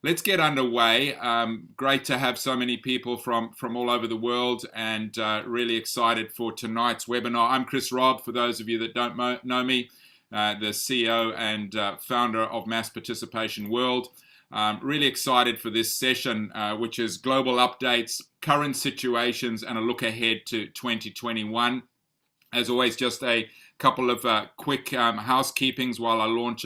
Let's get underway. Great to have so many people from all over the world, and really excited for tonight's webinar. I'm Robb, for those of you that don't know me, the CEO and founder of Mass Participation World. Really excited for this session, which is global updates, current situations, and a look ahead to 2021. As always, just a couple of quick housekeepings while I launch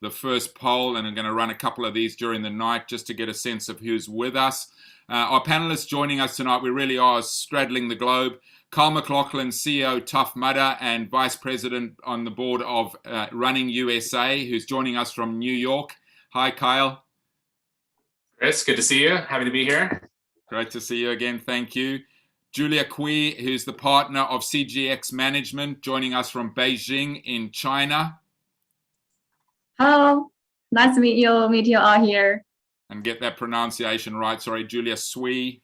the first poll, and I'm going to run a couple of these during the night just to get a sense of who's with us. Our panelists joining us tonight, we really are straddling the globe. Mclaughlin, CEO, Tough Mudder, and Vice President on the board of Running USA, who's joining us from New York. Hi, Kyle. Chris, good to see you. Happy to be here. Great to see you again. Thank you. Julia Kui, who's the partner of CGX Management, joining us from Beijing in China. Hello, nice to meet you all here. And get that pronunciation right, sorry, Julia Sui.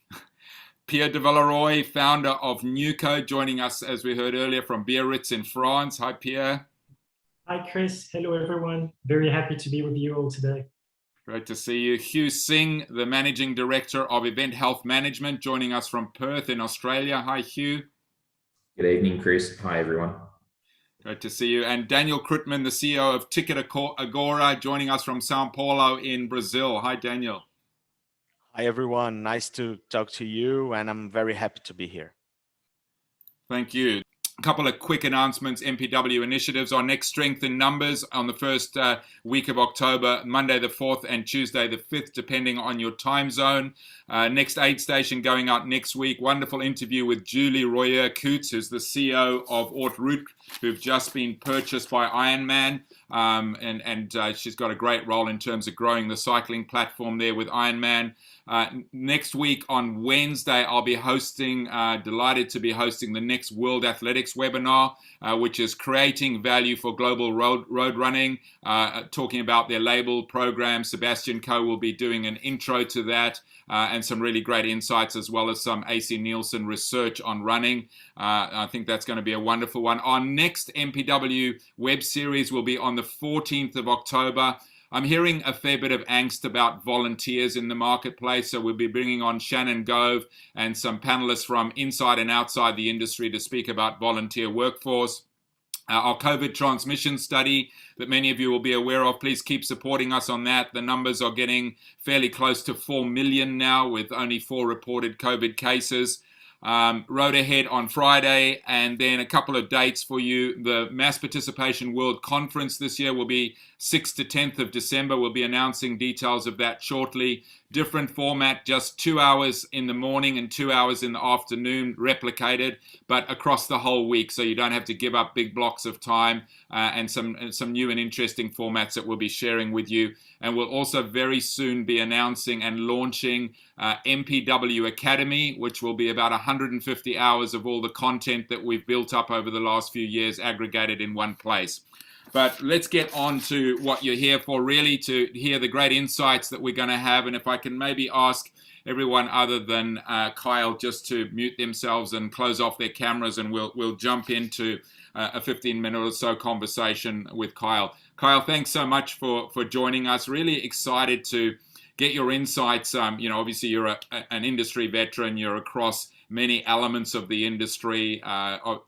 Pierre De Villarroy, founder of njuko, joining us, as we heard earlier, from Biarritz in France. Hi, Pierre. Hi, Chris. Hello, everyone. Very happy to be with you all today. Great to see you. Hugh Singe, the Managing Director of Event Health Management, joining us from Perth in Australia. Hi, Hugh. Good evening, Chris. Hi, everyone. Great to see you. And Daniel Krutman, the CEO of Ticket Agora, joining us from Sao Paulo in Brazil. Hi, Daniel. Hi, everyone. Nice to talk to you, and I'm very happy to be here. Thank you. A couple of quick announcements, MPW initiatives. Our next Strength in Numbers on the first week of October, Monday the 4th and Tuesday the 5th, depending on your time zone. Next aid station going out next week. Wonderful interview with Julie Royer-Coutts, who's the CEO of Haute Route, who've just been purchased by Ironman. She's got a great role in terms of growing the cycling platform there with Ironman. Next week on Wednesday, I'll be hosting, delighted to be hosting the next World Athletics webinar, which is creating value for global road running, talking about their label program. Sebastian Coe will be doing an intro to that, and some really great insights, as well as some AC Nielsen research on running. I think that's going to be a wonderful one. Our next MPW web series will be on the 14th of October. I'm hearing a fair bit of angst about volunteers in the marketplace, so we'll be bringing on Shannon Gove and some panelists from inside and outside the industry to speak about volunteer workforce. Our COVID transmission study that many of you will be aware of, please keep supporting us on that. The numbers are getting fairly close to 4 million now, with only 4 reported COVID cases. Road ahead on Friday, and then a couple of dates for you. The Mass Participation World Conference this year will be 6th to 10th of December. We'll be announcing details of that shortly. Different format, just 2 hours in the morning and 2 hours in the afternoon, replicated, but across the whole week, so you don't have to give up big blocks of time, and some new and interesting formats that we'll be sharing with you. And we'll also very soon be announcing and launching MPW Academy, which will be about 150 hours of all the content that we've built up over the last few years, aggregated in one place. But let's get on to what you're here for, really, to hear the great insights that we're going to have. And if I can maybe ask everyone other than Kyle just to mute themselves and close off their cameras, and we'll jump into a 15-minute or so conversation with Kyle. Kyle, thanks so much for joining us. Really excited to get your insights. Obviously you're an industry veteran. You're across many elements of the industry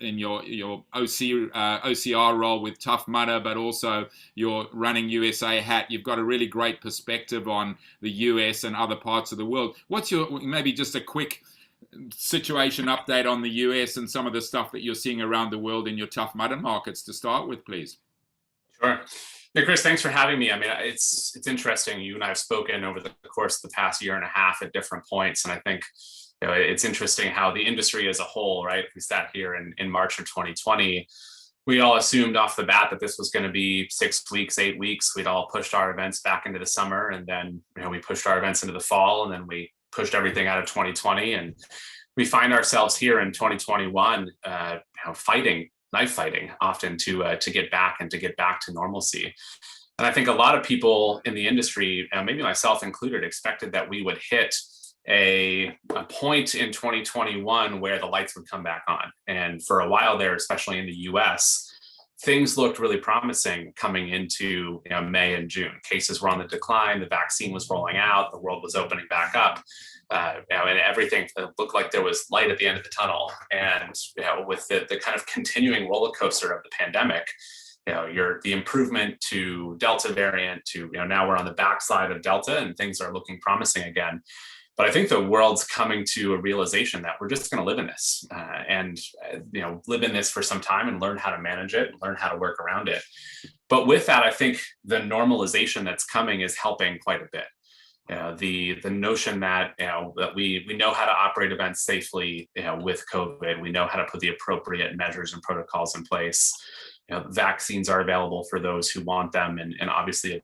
in your OCR role with Tough Mudder, but also your Running USA hat. You've got a really great perspective on the US and other parts of the world. What's your, maybe just a quick situation update on the US and some of the stuff that you're seeing around the world in your Tough Mudder markets to start with, please? Sure. Hey, Chris, thanks for having me. I mean, it's interesting. You and I have spoken over the course of the past year and a half at different points, and I think it's interesting how the industry as a whole, right? If we sat here in March of 2020, we all assumed off the bat that this was going to be 6 weeks, 8 weeks. We'd all pushed our events back into the summer, and then we pushed our events into the fall, and then we pushed everything out of 2020, and we find ourselves here in 2021, knife fighting often to get back to normalcy. And I think a lot of people in the industry, maybe myself included, expected that we would hit a point in 2021 where the lights would come back on. And for a while there, especially in the US, things looked really promising coming into May and June. Cases were on the decline, the vaccine was rolling out, the world was opening back up, and everything looked like there was light at the end of the tunnel. And with the kind of continuing roller coaster of the pandemic, the improvement to Delta variant to now we're on the backside of Delta and things are looking promising again. But I think the world's coming to a realization that we're just going to live in this and live in this for some time and learn how to manage it, learn how to work around it. But with that, I think the normalization that's coming is helping quite a bit. The notion that that we know how to operate events safely with COVID, we know how to put the appropriate measures and protocols in place. Vaccines are available for those who want them, and obviously a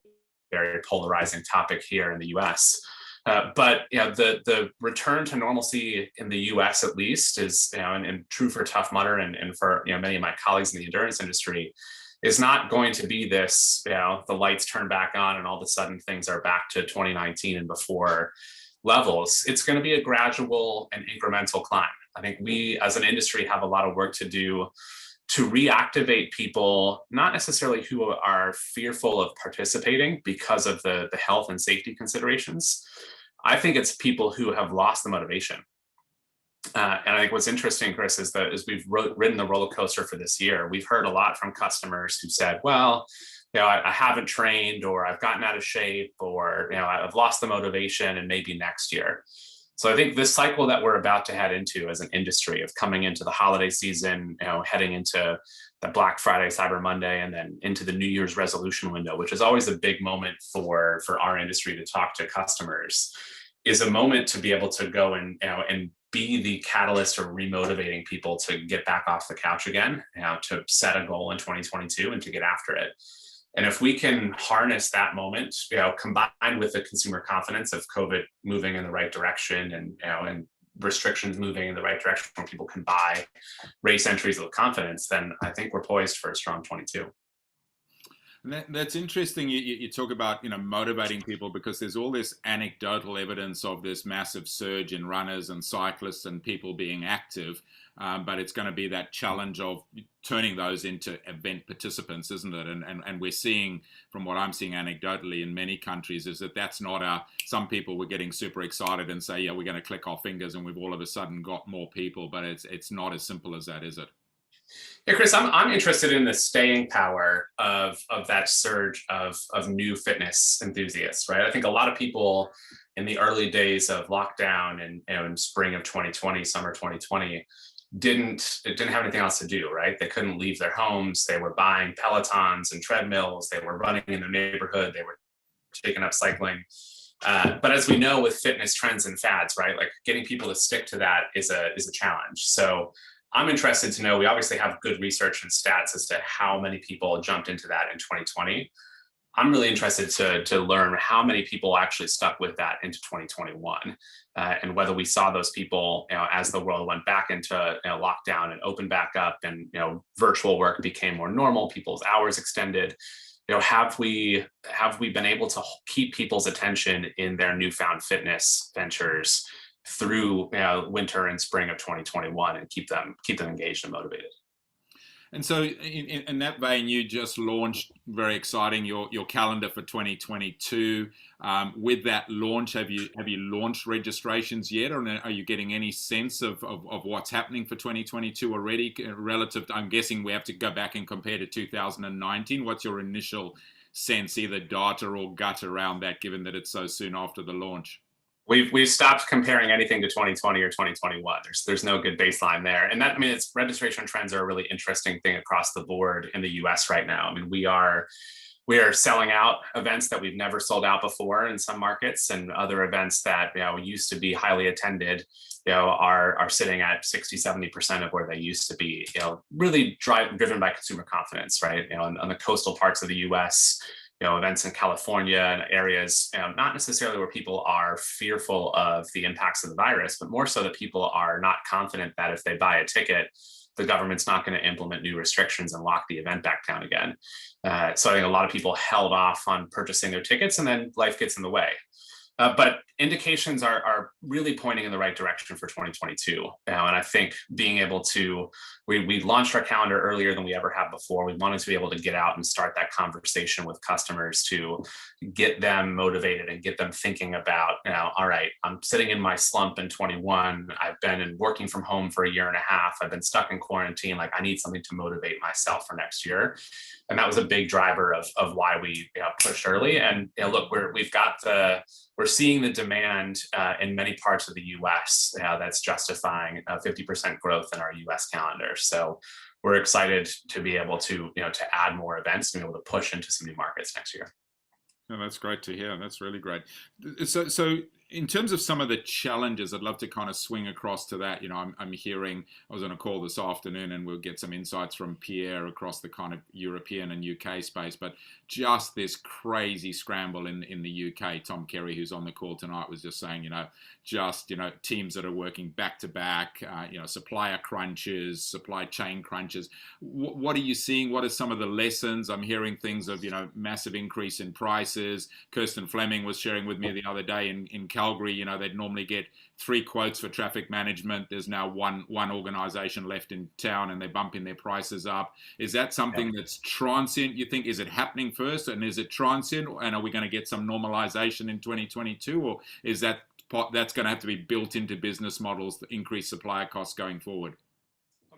very polarizing topic here in the U.S. But the return to normalcy in the U.S. at least is and true for Tough Mudder and for many of my colleagues in the endurance industry is not going to be this the lights turn back on and all of a sudden things are back to 2019 and before levels. It's going to be a gradual and incremental climb. I think we as an industry have a lot of work to do to reactivate people, not necessarily who are fearful of participating because of the health and safety considerations. I think it's people who have lost the motivation. And I think what's interesting, Chris, is that as we've ridden the roller coaster for this year, we've heard a lot from customers who said, well, I haven't trained, or I've gotten out of shape, or I've lost the motivation, and maybe next year. So I think this cycle that we're about to head into as an industry of coming into the holiday season, heading into the Black Friday, Cyber Monday, and then into the New Year's resolution window, which is always a big moment for our industry to talk to customers, is a moment to be able to go and be the catalyst or remotivating people to get back off the couch again, to set a goal in 2022 and to get after it. And if we can harness that moment, combined with the consumer confidence of COVID moving in the right direction and restrictions moving in the right direction where people can buy race entries with confidence, then I think we're poised for a strong 22. That's interesting. You talk about motivating people, because there's all this anecdotal evidence of this massive surge in runners and cyclists and people being active, but it's going to be that challenge of turning those into event participants, isn't it? And we're seeing, from what I'm seeing anecdotally in many countries, is that that's not some people were getting super excited and say, yeah, we're going to click our fingers and we've all of a sudden got more people, but it's not as simple as that, is it? Yeah, Chris, I'm interested in the staying power of that surge of new fitness enthusiasts, right? I think a lot of people in the early days of lockdown and in spring of 2020, summer 2020, didn't have anything else to do, right? They couldn't leave their homes. They were buying Pelotons and treadmills. They were running in their neighborhood. They were taking up cycling. But as we know with fitness trends and fads, right, like getting people to stick to that is a challenge. So I'm interested to know, we obviously have good research and stats as to how many people jumped into that in 2020. I'm really interested to learn how many people actually stuck with that into 2021, and whether we saw those people, as the world went back into lockdown and opened back up, and virtual work became more normal, people's hours extended. Have we been able to keep people's attention in their newfound fitness ventures through winter and spring of 2021 and keep them engaged and motivated? And so in that vein, you just launched, very exciting, your calendar for 2022. With that launch, have you launched registrations yet, or are you getting any sense of what's happening for 2022 already relative to, I'm guessing we have to go back and compare to 2019. What's your initial sense, either data or gut, around that, given that it's so soon after the launch? We've stopped comparing anything to 2020 or 2021. There's no good baseline there. And that, it's registration trends are a really interesting thing across the board in the US right now. We are selling out events that we've never sold out before in some markets, and other events that used to be highly attended are sitting at 60-70% of where they used to be, really driven by consumer confidence, right? On the coastal parts of the US, events in California and areas, not necessarily where people are fearful of the impacts of the virus, but more so that people are not confident that if they buy a ticket, the government's not going to implement new restrictions and lock the event back down again. So I think a lot of people held off on purchasing their tickets, and then life gets in the way. But indications are really pointing in the right direction for 2022. And I think being able to, we launched our calendar earlier than we ever have before. We wanted to be able to get out and start that conversation with customers to get them motivated and get them thinking about, all right, I'm sitting in my slump in 21. I've been working from home for a year and a half. I've been stuck in quarantine. Like, I need something to motivate myself for next year. And that was a big driver of why we pushed early. And look, we're seeing the demand in many parts of the U.S. That's justifying 50% growth in our U.S. calendar. So we're excited to be able to to add more events and be able to push into some new markets next year. Oh, that's great to hear. That's really great. So in terms of some of the challenges, I'd love to kind of swing across to that. I'm hearing, I was on a call this afternoon, and we'll get some insights from Pierre across the kind of European and UK space, but just this crazy scramble in the UK. Tom Kerry, who's on the call tonight, was just saying, teams that are working back to back, supplier crunches, supply chain crunches. What are you seeing? What are some of the lessons? I'm hearing things of, massive increase in prices. Kirsten Fleming was sharing with me the other day in Calgary, they'd normally get 3 quotes for traffic management. There's now one organization left in town, and they're bumping their prices up. Is that something that's transient, you think? Is it happening first, and is it transient, and are we going to get some normalization in 2022, or is that's going to have to be built into business models to increase supplier costs going forward?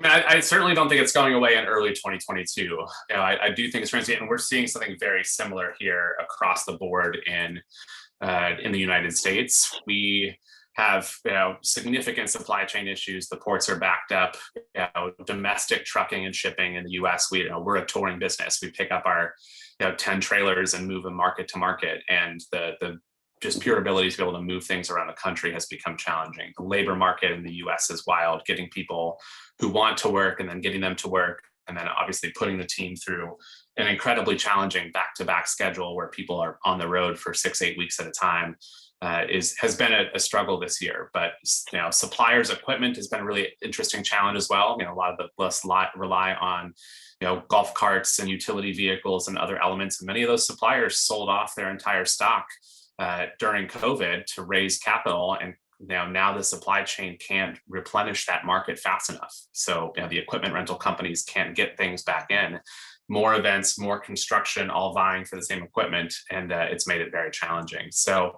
I certainly don't think it's going away in early 2022. I do think it's transient, and we're seeing something very similar here across the board in the United States. We have significant supply chain issues. The ports are backed up. Domestic trucking and shipping in the U.S. We're a touring business. We pick up our 10 trailers and move them market to market, and the just pure ability to be able to move things around the country has become challenging. The labor market in the U.S. is wild. Getting people who want to work and then getting them to work, and then obviously putting the team through an incredibly challenging back-to-back schedule where people are on the road for 6-8 weeks at a time has been a struggle this year. But suppliers' equipment has been a really interesting challenge as well. A lot of us rely on golf carts and utility vehicles and other elements, and many of those suppliers sold off their entire stock during COVID to raise capital, and now the supply chain can't replenish that market fast enough. So the equipment rental companies can't get things back in. More events, more construction, all vying for the same equipment, and it's made it very challenging. So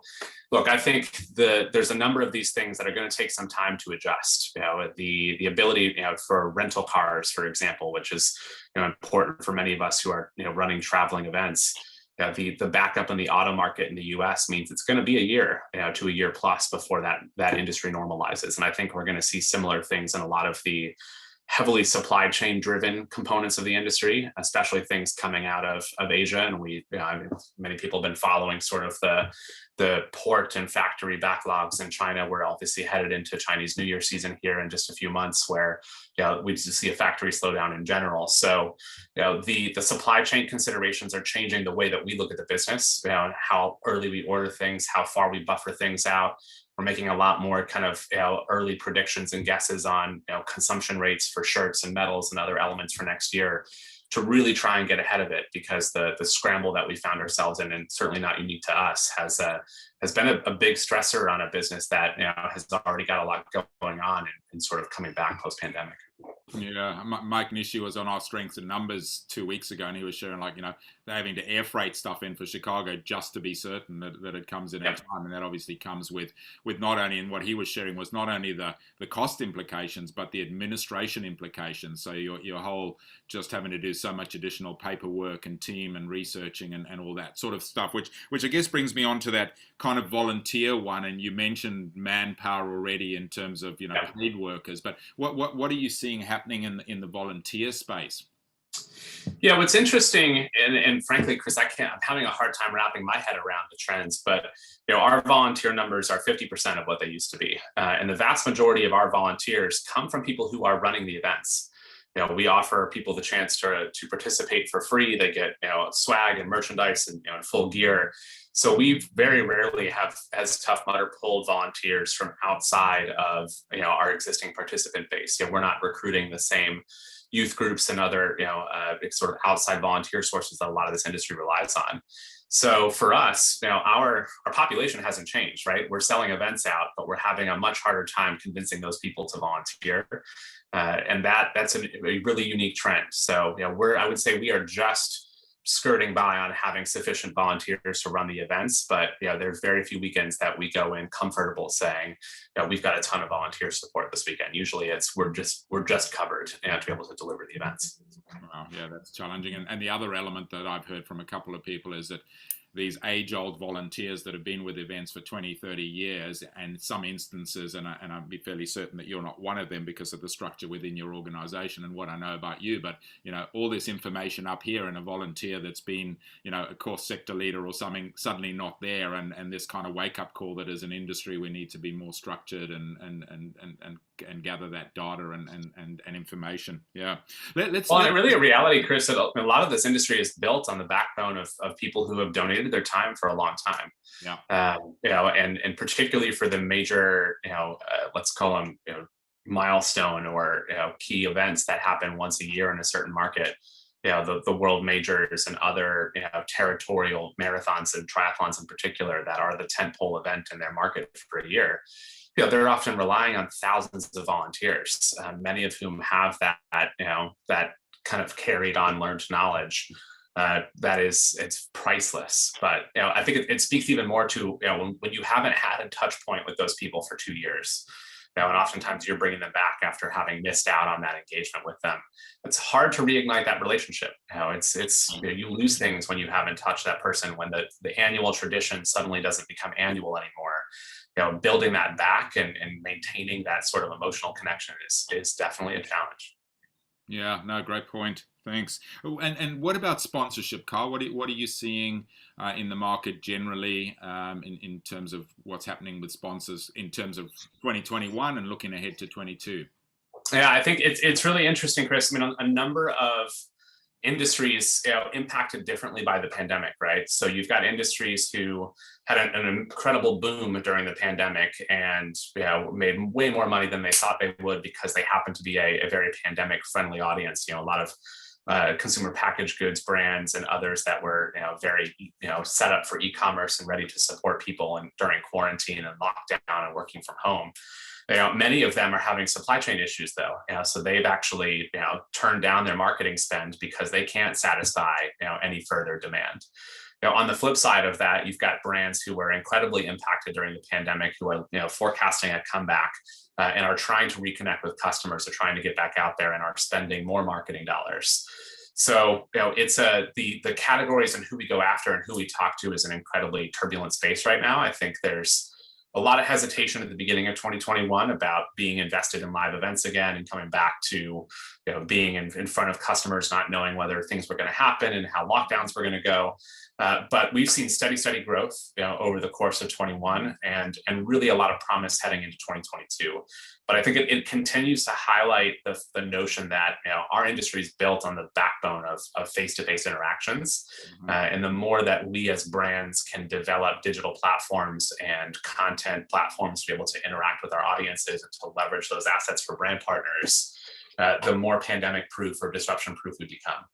look, I think there's a number of these things that are going to take some time to adjust. The ability for rental cars, for example, which is important for many of us who are running traveling events. The backup in the auto market in the U.S. means it's going to be a year to a year plus before that industry normalizes. And I think we're going to see similar things in a lot of the heavily supply chain driven components of the industry, especially things coming out of Asia. And many people have been following sort of the port and factory backlogs in China. We're obviously headed into Chinese New Year season here in just a few months, where we just see a factory slowdown in general. So the supply chain considerations are changing the way that we look at the business, how early we order things, how far we buffer things out. We're making a lot more kind of early predictions and guesses on consumption rates for shirts and metals and other elements for next year, to really try and get ahead of it, because the scramble that we found ourselves in, and certainly not unique to us, has been a big stressor on a business that has already got a lot going on and sort of coming back post-pandemic. Yeah, Mike Nishi was on our Strengths and Numbers 2 weeks ago, and he was sharing they're having to air freight stuff in for Chicago just to be certain that it comes in on time, and that obviously comes with not only, and what he was sharing was not only the cost implications, but the administration implications. So your whole just having to do so much additional paperwork and team and researching and all that sort of stuff, which I guess brings me on to that kind of volunteer one. And you mentioned manpower already in terms of paid workers, but what are you seeing happening in the volunteer space? Yeah, what's interesting, and frankly, Chris, I'm having a hard time wrapping my head around the trends, but our volunteer numbers are 50% of what they used to be. And the vast majority of our volunteers come from people who are running the events. We offer people the chance to participate for free. They get swag and merchandise and full gear. So we very rarely have, as Tough Mudder, pulled volunteers from outside of our existing participant base. We're not recruiting the same youth groups and other, sort of outside volunteer sources that a lot of this industry relies on. So for us, our population hasn't changed, right? We're selling events out, but we're having a much harder time convincing those people to volunteer. And that's a really unique trend. So, I would say we are just skirting by on having sufficient volunteers to run the events, but there's very few weekends that we go in comfortable saying, we've got a ton of volunteer support this weekend. Usually it's we're just covered to be able to deliver the events. Wow, yeah, that's challenging. And the other element that I've heard from a couple of people is that these age-old volunteers that have been with events for 20, 30 years, and some instances, and I'd be fairly certain that you're not one of them because of the structure within your organization and what I know about you, but, all this information up here and a volunteer that's been, a course sector leader or something suddenly not there, and this kind of wake-up call that as an industry we need to be more structured and gather that data and information. Yeah. Let's really a reality, Chris, that a lot of this industry is built on the backbone of people who have donated their time for a long time. Yeah. And particularly for the major, let's call them, milestone or key events that happen once a year in a certain market. The world majors and other territorial marathons and triathlons in particular that are the tentpole event in their market for a year. They're often relying on thousands of volunteers, many of whom have that kind of carried on learned knowledge. It's priceless. But I think it speaks even more to when you haven't had a touch point with those people for 2 years. And oftentimes you're bringing them back after having missed out on that engagement with them. It's hard to reignite that relationship. You lose things when you haven't touched that person, when the annual tradition suddenly doesn't become annual anymore. Building that back and maintaining that sort of emotional connection is definitely a challenge. Yeah, no, great point. Thanks. And what about sponsorship, Carl? What are you seeing in the market generally in terms of what's happening with sponsors in terms of 2021 and looking ahead to 22? Yeah, I think it's really interesting, Chris. I mean, a number of industries impacted differently by the pandemic, right? So you've got industries who had an incredible boom during the pandemic and made way more money than they thought they would because they happened to be a very pandemic friendly audience. A lot of consumer packaged goods brands and others that were very set up for e-commerce and ready to support people and during quarantine and lockdown and working from home. Many of them are having supply chain issues though. So they've actually turned down their marketing spend because they can't satisfy any further demand. On the flip side of that, you've got brands who were incredibly impacted during the pandemic who are forecasting a comeback and are trying to reconnect with customers, are trying to get back out there and are spending more marketing dollars. So it's the categories and who we go after and who we talk to is an incredibly turbulent space right now. I think there's a lot of hesitation at the beginning of 2021 about being invested in live events again and coming back to being in front of customers, not knowing whether things were going to happen and how lockdowns were going to go. But we've seen steady growth over the course of 21 and really a lot of promise heading into 2022. But I think it continues to highlight the notion that our industry is built on the backbone of face-to-face interactions. And the more that we as brands can develop digital platforms and content platforms to be able to interact with our audiences and to leverage those assets for brand partners, the more pandemic-proof or disruption-proof we become.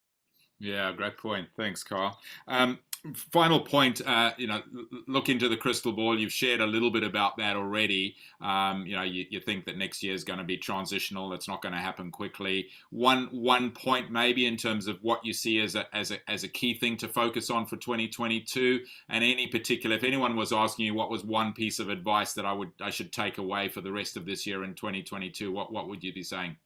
Yeah, great point. Thanks, Carl. Final point, look into the crystal ball. You've shared a little bit about that already. You think that next year is going to be transitional. It's not going to happen quickly. One point maybe in terms of what you see as a key thing to focus on for 2022, and any particular, if anyone was asking you what was one piece of advice that I should take away for the rest of this year in 2022, what would you be saying?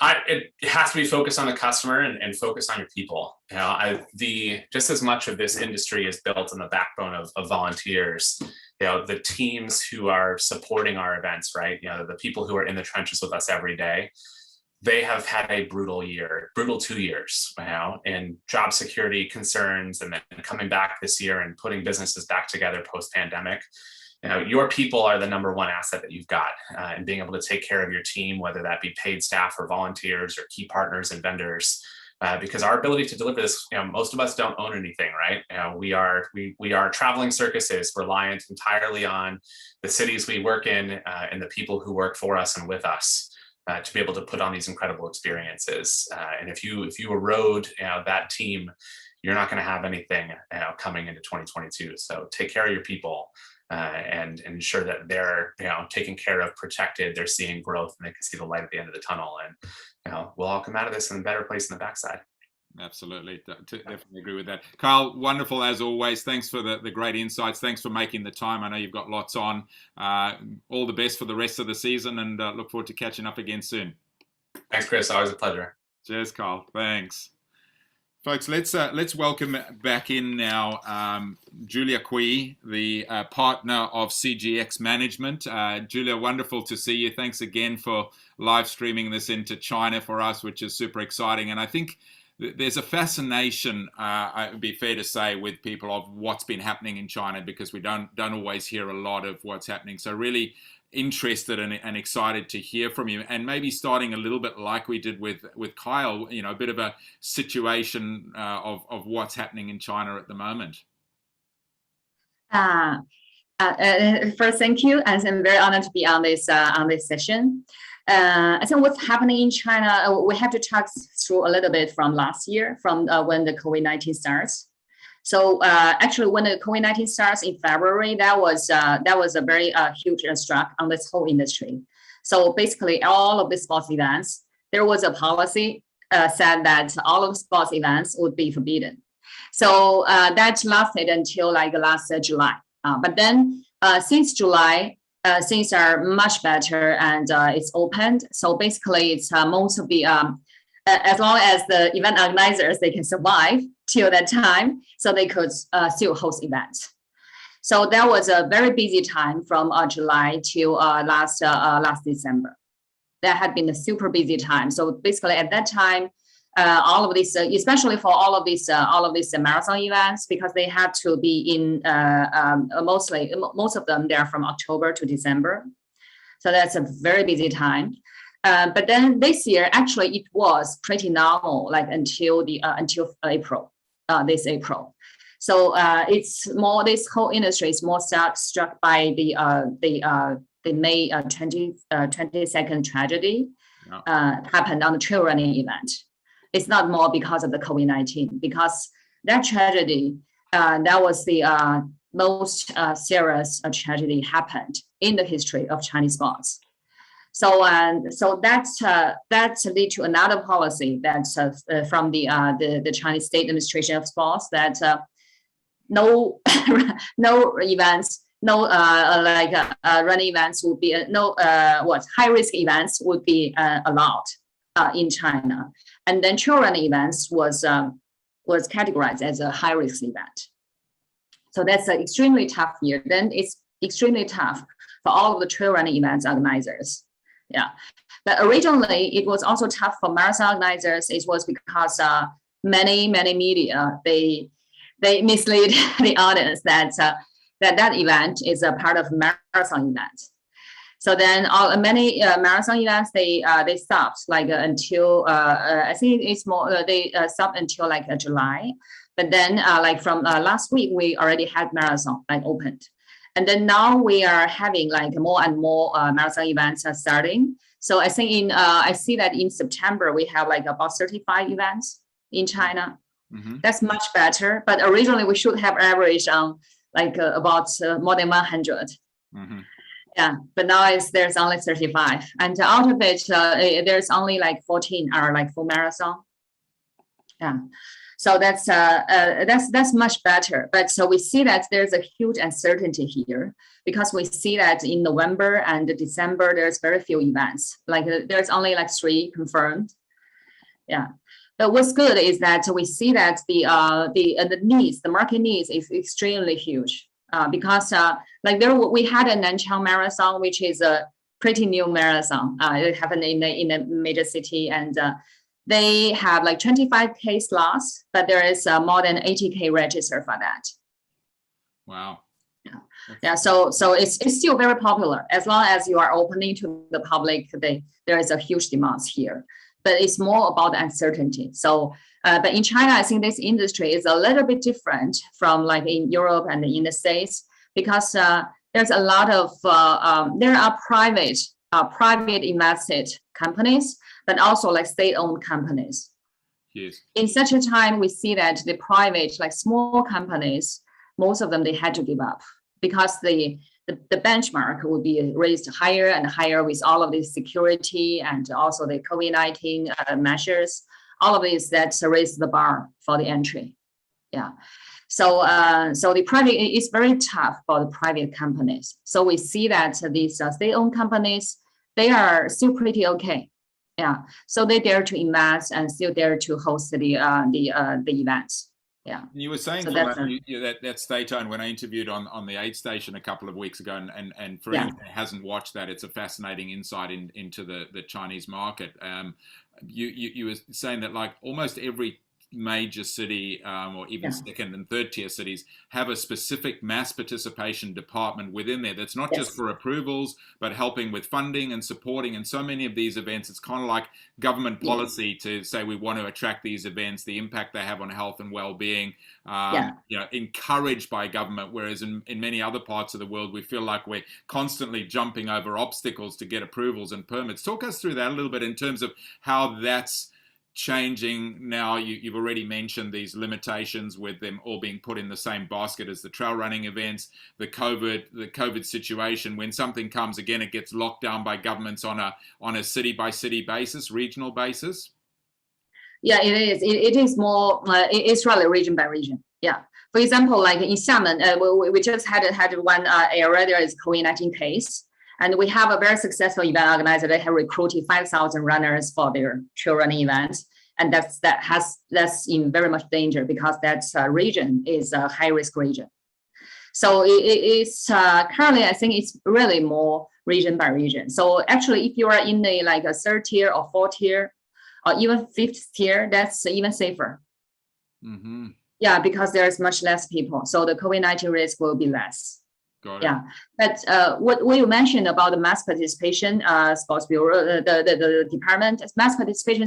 It has to be focused on the customer and focus on your people. Just as much of this industry is built on the backbone of volunteers, the teams who are supporting our events, right? The people who are in the trenches with us every day, they have had a brutal 2 years, and job security concerns, and then coming back this year and putting businesses back together post-pandemic. Your people are the number one asset that you've got, and being able to take care of your team, whether that be paid staff or volunteers or key partners and vendors, because our ability to deliver this, most of us don't own anything, right? We are traveling circuses reliant entirely on the cities we work in and the people who work for us and with us. to be able to put on these incredible experiences. And if you erode that team, you're not going to have anything coming into 2022. So take care of your people and ensure that they're taken care of, protected, they're seeing growth, and they can see the light at the end of the tunnel. And we'll all come out of this in a better place in the backside. Absolutely. Definitely agree with that. Carl, wonderful as always. Thanks for the great insights. Thanks for making the time. I know you've got lots on. All the best for the rest of the season, and look forward to catching up again soon. Thanks, Chris. Always a pleasure. Cheers, Carl. Thanks. Folks, let's welcome back in now Julia Kui, the partner of CGX Management. Julia, wonderful to see you. Thanks again for live streaming this into China for us, which is super exciting. And I think there's a fascination, it would be fair to say, with people of what's been happening in China, because we don't always hear a lot of what's happening. So really interested and excited to hear from you, and maybe starting a little bit like we did with Kyle, a bit of a situation of what's happening in China at the moment. First, thank you, and I'm very honored to be on this session. I think what's happening in China, we have to talk through a little bit from last year, from when the COVID-19 starts. So actually, when the COVID-19 starts in February, that was a very huge shock on this whole industry. So basically, all of the sports events, there was a policy said that all of sports events would be forbidden. So that lasted until like last July. But then since July, things are much better and it's opened. So basically, it's most of the as long as the event organizers, they can survive till that time, so they could still host events. So that was a very busy time from July to last December. That had been a super busy time. So basically, at that time, all of these, especially for all of these marathon events, because they had to be in most of them, they are from October to December. So that's a very busy time. But then this year, actually, it was pretty normal, like until April, this April. So it's more, this whole industry is more struck by the May 22nd tragedy happened on the trail running event. It's not more because of the COVID-19, because that tragedy, that was the most serious tragedy happened in the history of Chinese sports. So that's lead to another policy that's from the Chinese State Administration of Sports, that no events, running events would be high risk events would be allowed in China, and then trail running events was categorized as a high risk event. So that's an extremely tough year. Then it's extremely tough for all of the trail running events organizers. Yeah, but originally it was also tough for marathon organizers. It was because many media they mislead the audience that that event is a part of marathon event. So then many marathon events they stopped until I think it's more they stopped until July. But then from last week we already had marathon opened. And then now we are having more and more marathon events are starting. So I think I see that in September we have about 35 events in China. Mm-hmm. That's much better. But originally we should have average on about more than 100. Mm-hmm. Yeah, but now there's only 35, and out of it there's only 14 are full marathon. Yeah. So that's much better. But so we see that there's a huge uncertainty here, because we see that in November and December, there's very few events. There's only 3 confirmed. Yeah. But what's good is that we see that the market needs is extremely huge, because we had a Nanchang marathon, which is a pretty new marathon. It happened in a major city, and they have 25K slots, but there is more than 80K registered for that. Wow. Yeah. So it's still very popular. As long as you are opening to the public, there is a huge demand here. But it's more about uncertainty. So, but in China, I think this industry is a little bit different from in Europe and in the States, because there's a lot of there are private private invested companies, but also like state-owned companies. Yes. In such a time, we see that the private, like small companies, most of them, they had to give up because the benchmark will be raised higher and higher with all of this security and also the COVID-19 measures. All of this that raise the bar for the entry. Yeah. So the private is very tough for the private companies. So we see that these state-owned companies, they are still pretty okay. Yeah. So they dare to invest and still dare to host the events. Yeah. You were saying so that state-owned when I interviewed on the aid station a couple of weeks ago, and for anyone who hasn't watched that, it's a fascinating insight into the Chinese market. You were saying that like almost every major city or even second and third tier cities have a specific mass participation department within there that's not just for approvals but helping with funding and supporting. And so many of these events, it's kind of like government policy to say we want to attract these events, the impact they have on health and well-being, encouraged by government, whereas in many other parts of the world we feel like we're constantly jumping over obstacles to get approvals and permits. Talk us through that a little bit in terms of how that's changing now. You've already mentioned these limitations with them all being put in the same basket as the trail running events, the COVID situation. When something comes, again, it gets locked down by governments on a city by city basis, regional basis. Yeah, it is. It is more. It's really region by region. Yeah. For example, like in Xiamen, we just had one area. There is COVID-19 case. And we have a very successful event organizer. They have recruited 5,000 runners for their trail running events, and that's in very much danger because that region is a high risk region. So it's currently, I think it's really more region by region. So actually, if you are in a third tier or fourth tier, or even fifth tier, that's even safer. Mm-hmm. Yeah, because there's much less people, so the COVID-19 risk will be less. Got it. Yeah, but what you mentioned about the mass participation sports bureau, the department, mass participation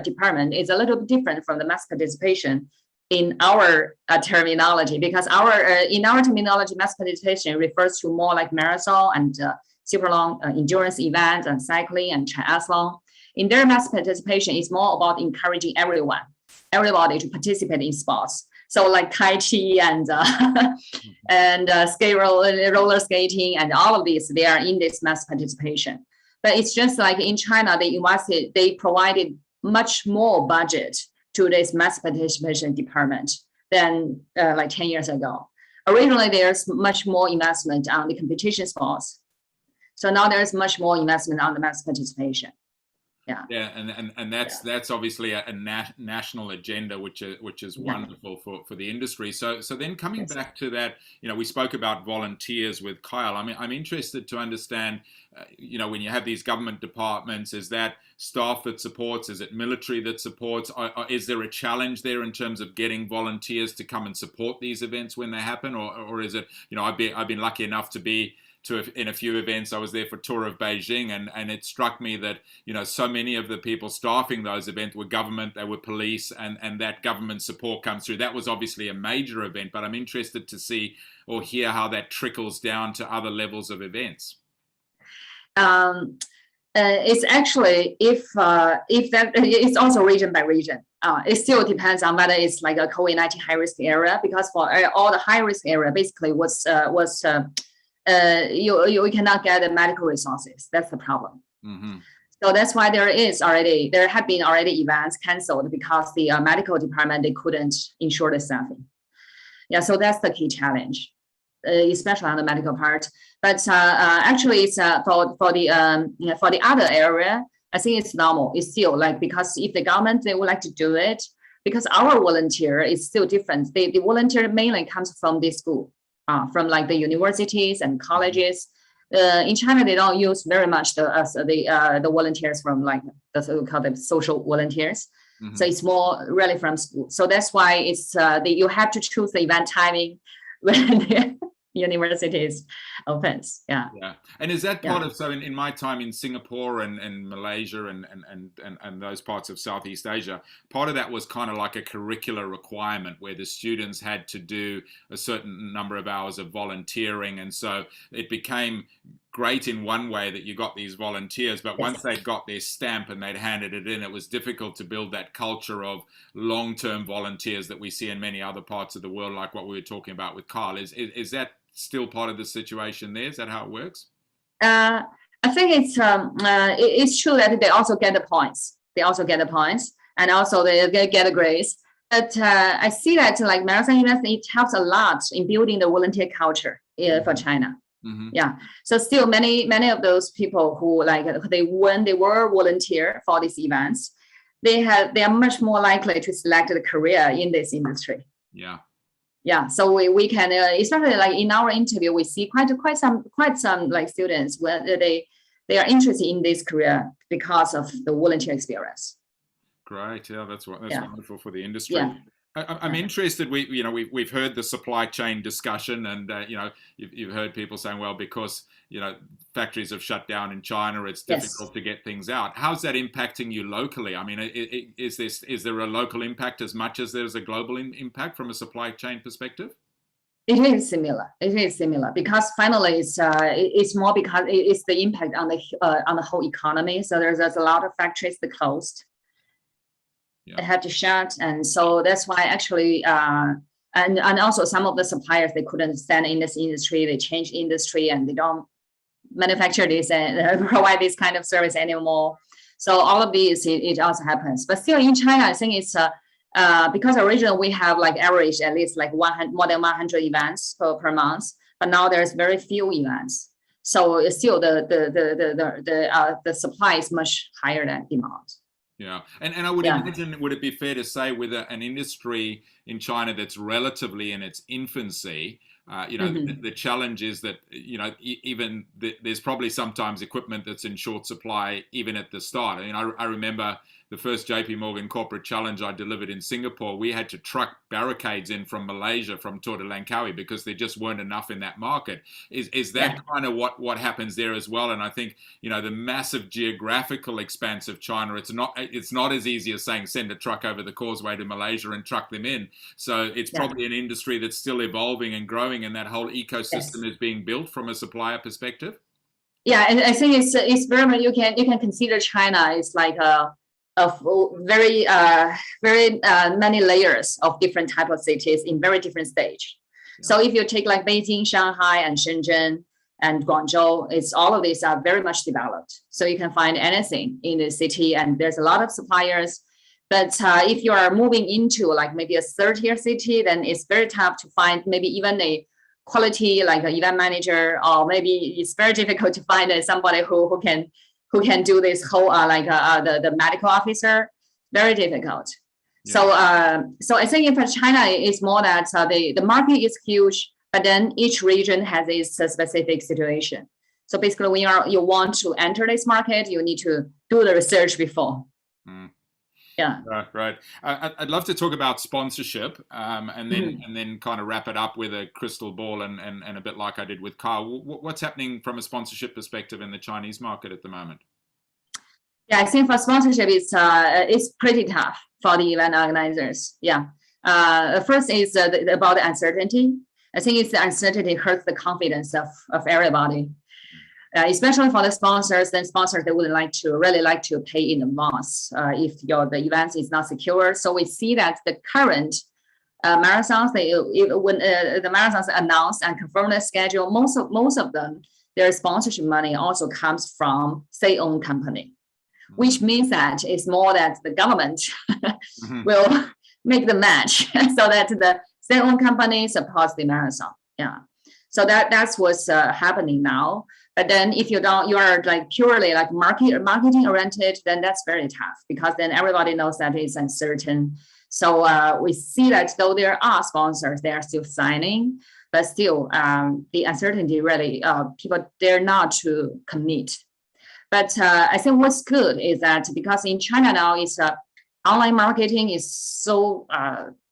department is a little bit different from the mass participation in our terminology, because in our terminology, mass participation refers to more like marathon and super long endurance events and cycling and triathlon. In their mass participation, it's more about encouraging everybody to participate in sports. So like Tai Chi and roller skating and all of these, they are in this mass participation. But it's just like in China, they provided much more budget to this mass participation department than like 10 years ago. Originally, there's much more investment on the competition sports. So now there's much more investment on the mass participation. Yeah, and that's obviously a national agenda, which is wonderful for the industry. So then coming back to that, we spoke about volunteers with Kyle. I mean, I'm interested to understand, when you have these government departments, is that staff that supports? Is it military that supports? Is there a challenge there in terms of getting volunteers to come and support these events when they happen, or is it? I've been lucky enough to be in a few events. I was there for Tour of Beijing, and it struck me that so many of the people staffing those events were government, they were police, and that government support comes through. That was obviously a major event, but I'm interested to see or hear how that trickles down to other levels of events. It's actually if that it's also region by region. It still depends on whether it's like a COVID-19 high risk area, because for all the high risk area, basically you cannot get the medical resources. That's the problem. Mm-hmm. So that's why there have been already events canceled because the medical department, they couldn't ensure the staffing. Yeah, so that's the key challenge, especially on the medical part. But actually, it's for the other area, I think it's normal. It's still because if the government, they would like to do it, because our volunteer is still different. The volunteer mainly comes from this school. From like the universities and colleges. In China, they don't use very much the volunteers from like we call them social volunteers. Mm-hmm. So it's more really from school. So that's why it's you have to choose the event timing when the universities opens. Yeah. And is that part of, so in my time in Singapore and Malaysia and those parts of Southeast Asia, part of that was kind of like a curricular requirement where the students had to do a certain number of hours of volunteering, and so it became great in one way that you got these volunteers, but once they'd got their stamp and they'd handed it in, it was difficult to build that culture of long-term volunteers that we see in many other parts of the world, like what we were talking about with Carl. Is that still part of the situation there? Is that how it works? I think it's true that they also get the points. And also they get the grades. But I see that like marathon events, it helps a lot in building the volunteer culture for China. Mm-hmm. Yeah. So still many of those people who when they were volunteer for these events, they are much more likely to select a career in this industry. Yeah. Yeah. So we can especially like in our interview, we see quite some like students where they are interested in this career because of the volunteer experience. Great. Yeah, that's wonderful for the industry. Yeah. I'm interested. We've heard the supply chain discussion, and you've heard people saying, well, because factories have shut down in China, it's difficult to get things out. How's that impacting you locally? I mean, is there a local impact as much as there's a global impact from a supply chain perspective? It is similar because finally it's more because it's the impact on the whole economy. So there's a lot of factories that closed. Yeah. They had to shut, and so that's why actually and also some of the suppliers, they couldn't stand in this industry. They changed industry and they don't manufacture this and provide this kind of service anymore. So all of these it also happens. But still in China, I think it's because originally we have like average at least like more than 100 events per month, but now there's very few events. So it's still the supply is much higher than demand. Yeah, and I would imagine, would it be fair to say with an industry in China that's relatively in its infancy, the challenge is that, even there's probably sometimes equipment that's in short supply even at the start. I mean, I remember the first JP Morgan corporate challenge I delivered in Singapore, we had to truck barricades in from Malaysia, from Tour de Langkawi, because there just weren't enough in that market. Is that kind of what happens there as well? And I think, the massive geographical expanse of China, it's not as easy as saying send a truck over the causeway to Malaysia and truck them in. So it's probably an industry that's still evolving and growing, and that whole ecosystem is being built from a supplier perspective. Yeah, and I think it's very much, you can consider China is like of very many layers of different type of cities in very different stage. Yeah. So if you take like Beijing, Shanghai, and Shenzhen and Guangzhou, it's all of these are very much developed. So you can find anything in the city, and there's a lot of suppliers. But if you are moving into like maybe a third-tier city, then it's very tough to find maybe even a quality like an event manager, or maybe it's very difficult to find somebody who can do this whole the medical officer. Very difficult. Yeah. So I think for China, it's more that the market is huge, but then each region has its specific situation. So basically, when you want to enter this market, you need to do the research before. Mm. Yeah. Right. I'd love to talk about sponsorship, and then kind of wrap it up with a crystal ball and a bit like I did with Carl. What's happening from a sponsorship perspective in the Chinese market at the moment? Yeah, I think for sponsorship, it's pretty tough for the event organizers. Yeah. First is about the uncertainty. I think it's the uncertainty hurts the confidence of everybody. Especially for the sponsors, then sponsors, they would really like to pay in advance if the event is not secure. So we see that the current marathons, when the marathons announce and confirm the schedule, most of them, their sponsorship money also comes from state-owned company, which means that it's more that the government will make the match so that the state-owned company supports the marathon. Yeah. So that's what's happening now. But then if you are like purely like marketing oriented, then that's very tough, because then everybody knows that it's uncertain. So we see that though there are sponsors, they are still signing, but still the uncertainty really, people dare not to commit. But I think what's good is that because in China now, it's online marketing is so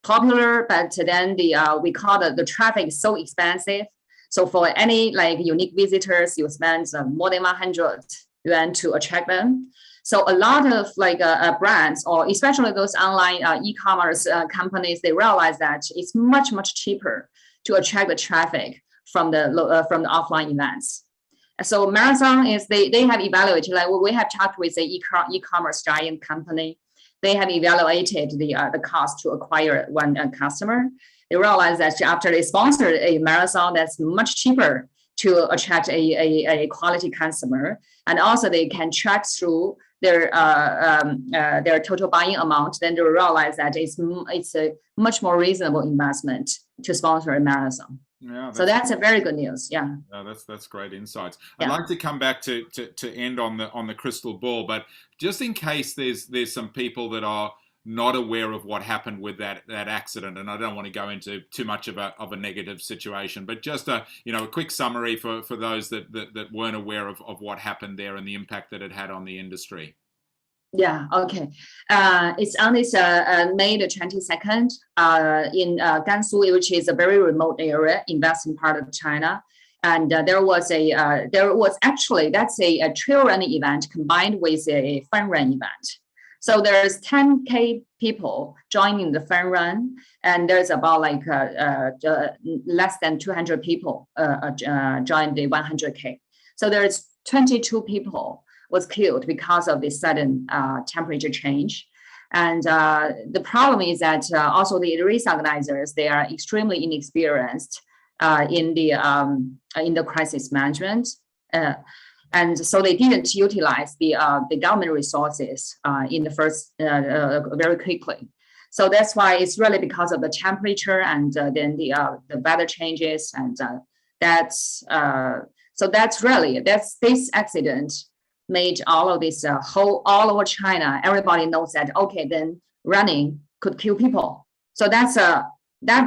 popular, but then we call the traffic is so expensive. So for any like unique visitors, you spend more than 100 yuan to attract them. So a lot of like brands, or especially those online e-commerce companies, they realize that it's much cheaper to attract the traffic from the offline events. So marathon is they have evaluated, like we have talked with the e-commerce giant company. They have evaluated the cost to acquire one customer. They realized that after they sponsored a marathon, that's much cheaper to attract a quality customer, and also they can track through their total buying amount. Then they realize that it's a much more reasonable investment to sponsor a marathon. Yeah, so that's a very good news. Yeah, that's great insights. I'd like to come back to end on the crystal ball, but just in case there's some people that are not aware of what happened with that accident, and I don't want to go into too much of a negative situation, but just a quick summary for those that weren't aware of what happened there and the impact that it had on the industry. Yeah, okay. It's on this May the 22nd in Gansu, which is a very remote area in western part of China. And there was actually, that's a trail running event combined with a fun run event. So there's 10K people joining the fun run, and there's about like less than 200 people join the 100K. So there's 22 people was killed because of the sudden temperature change. And the problem is that also the race organizers, they are extremely inexperienced in the crisis management. And so they didn't utilize the government resources in the first very quickly. So that's why it's really because of the temperature and then the weather changes, and this accident made all of this all over China. Everybody knows that, okay, then running could kill people. So that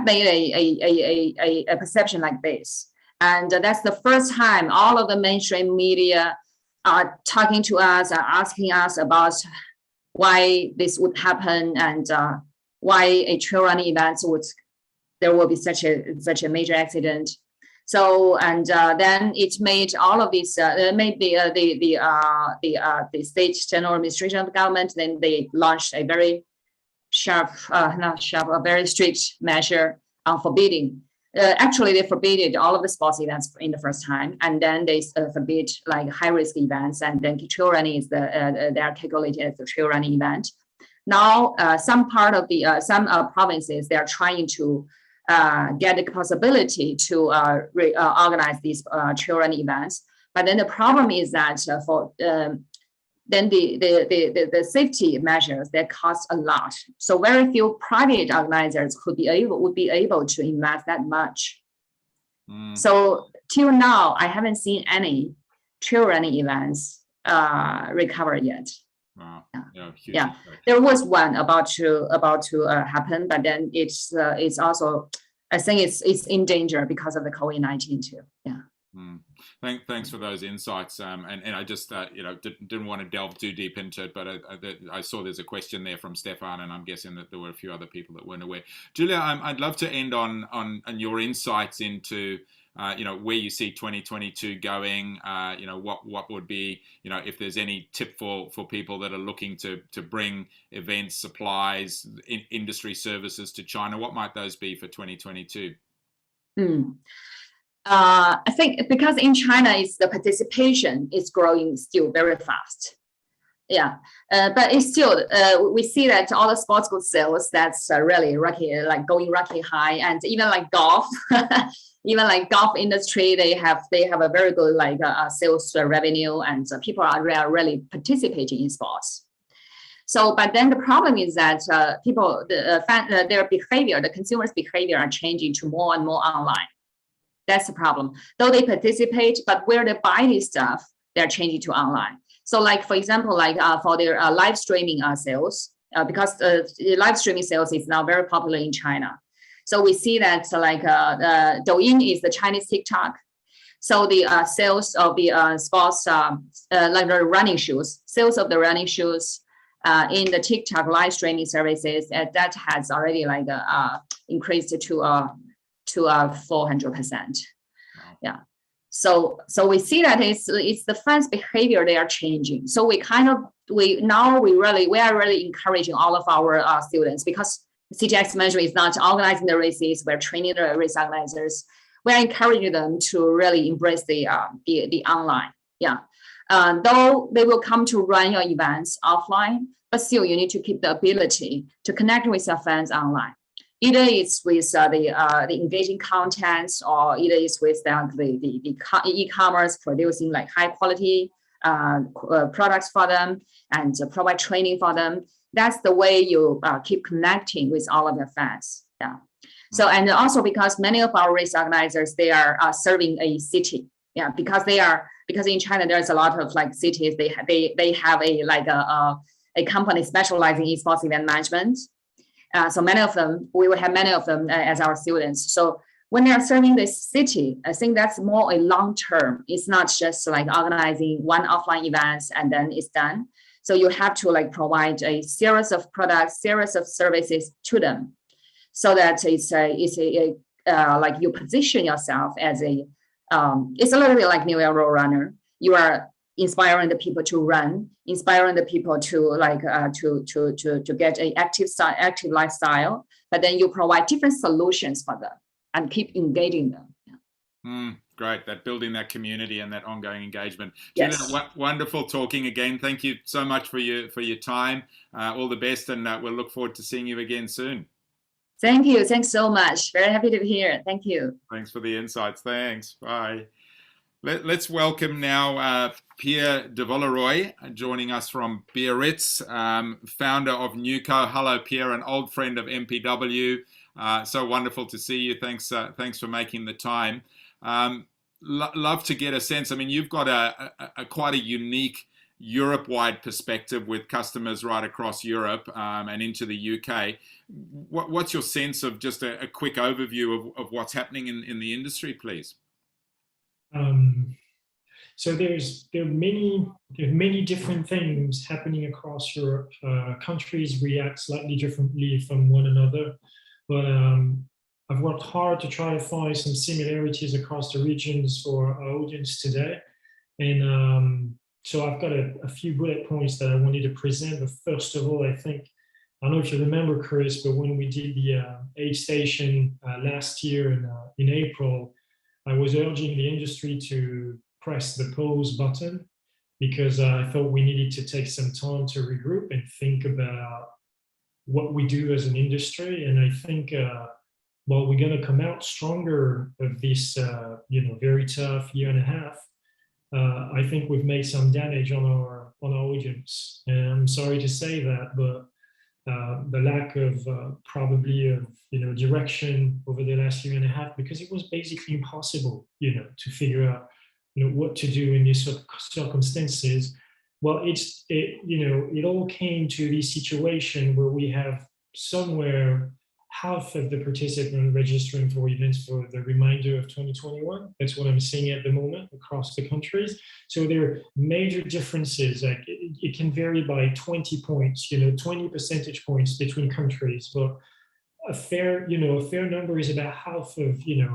made a perception like this. And that's the first time all of the mainstream media are talking to us, are asking us about why this would happen, and why a trail running event there will be such a major accident. So then it made all of this. Made the state general administration of the government. Then they launched a very a very strict measure on forbidding. Actually, they forbade all of the sports events in the first time, and then they forbid like high risk events. And then trail running is they are calculated as a trail running event. Now, some provinces, they are trying to get the possibility to organize these trail running events, but then the problem is that then the safety measures that cost a lot. So very few private organizers would be able to invest that much. So till now, I haven't seen any trail running events recover yet. Wow. Yeah. There was one about to happen, but then it's also, I think it's in danger because of the COVID-19 too. Yeah. Thanks for those insights. And I just didn't want to delve too deep into it, but I saw there's a question there from Stefan, and I'm guessing that there were a few other people that weren't aware. Julia, I'd love to end on your insights into where you see 2022 going. What would be, if there's any tip for people that are looking to bring events, supplies, industry services to China, what might those be for 2022? I think because in China, the participation is growing still very fast. Yeah, but it's still, we see that all the sports goods sales, that's really going rocky high, and even like golf, even like golf industry, they have a very good sales revenue, and people are really participating in sports. So, but then the problem is that their behavior, the consumers' behavior are changing to more and more online. That's the problem. Though they participate, but where they buy this stuff, they're changing to online. So like, for example, for their live streaming sales, because the live streaming sales is now very popular in China. So we see that Douyin is the Chinese TikTok. So the sales of the sports, like the running shoes, sales of the running shoes in the TikTok live streaming services, that has already increased to 400%. Yeah. So we see that it's the fans' behavior, they are changing. So we are really encouraging all of our students, because CTX management is not organizing the races, we're training the race organizers. we are encouraging them to really embrace the online. Yeah. Though they will come to run your events offline, but still you need to keep the ability to connect with your fans online. Either it's with the engaging contents, or either it's with the e-commerce producing like high quality products for them and provide training for them. That's the way you keep connecting with all of your fans. Yeah. So, and also because many of our race organizers, they are serving a city. Yeah, because in China there's a lot of like cities. They have a company specializing in sports event management. So many of them, we will have many of them as our students. So when they are serving this city, I think that's more a long term. It's not just like organizing one offline events and then it's done. So you have to like provide a series of products, series of services to them, so that it's like you position yourself as it's a little bit like New Year Road Runner. You are inspiring the people to run, inspiring the people to like to get an active lifestyle, but then you provide different solutions for them and keep engaging them. Great, that building that community and that ongoing engagement. Yes. Julian, wonderful talking again. Thank you so much for your time. All the best, and we'll look forward to seeing you again soon. Thank you. Thanks so much. Very happy to be here. Thank you. Thanks for the insights. Thanks. Bye. Let's welcome now Pierre De Villarroy, joining us from Biarritz, founder of njuko. Hello, Pierre, an old friend of MPW. So wonderful to see you. Thanks for making the time. Love to get a sense. I mean, you've got a quite a unique Europe-wide perspective with customers right across Europe and into the UK. What's your sense of just a quick overview of what's happening in the industry, please? So there are many different things happening across Europe. Countries react slightly differently from one another, but I've worked hard to try to find some similarities across the regions for our audience today. And so I've got a few bullet points that I wanted to present. But first of all, I don't know if you remember, Chris, but when we did the aid station last year in April, I was urging the industry to press the pause button because I thought we needed to take some time to regroup and think about what we do as an industry. And I think, well, we're going to come out stronger of this, very tough year and a half. I think we've made some damage on our audience. And I'm sorry to say that, but the lack of direction over the last year and a half, because it was basically impossible, to figure out, what to do in these circumstances. Well, it all came to this situation where we have somewhere half of the participants registering for events for the remainder of 2021. That's what I'm seeing at the moment across the countries. So there are major differences. Like it can vary by 20 points, 20 percentage points between countries. But a fair number is about half of the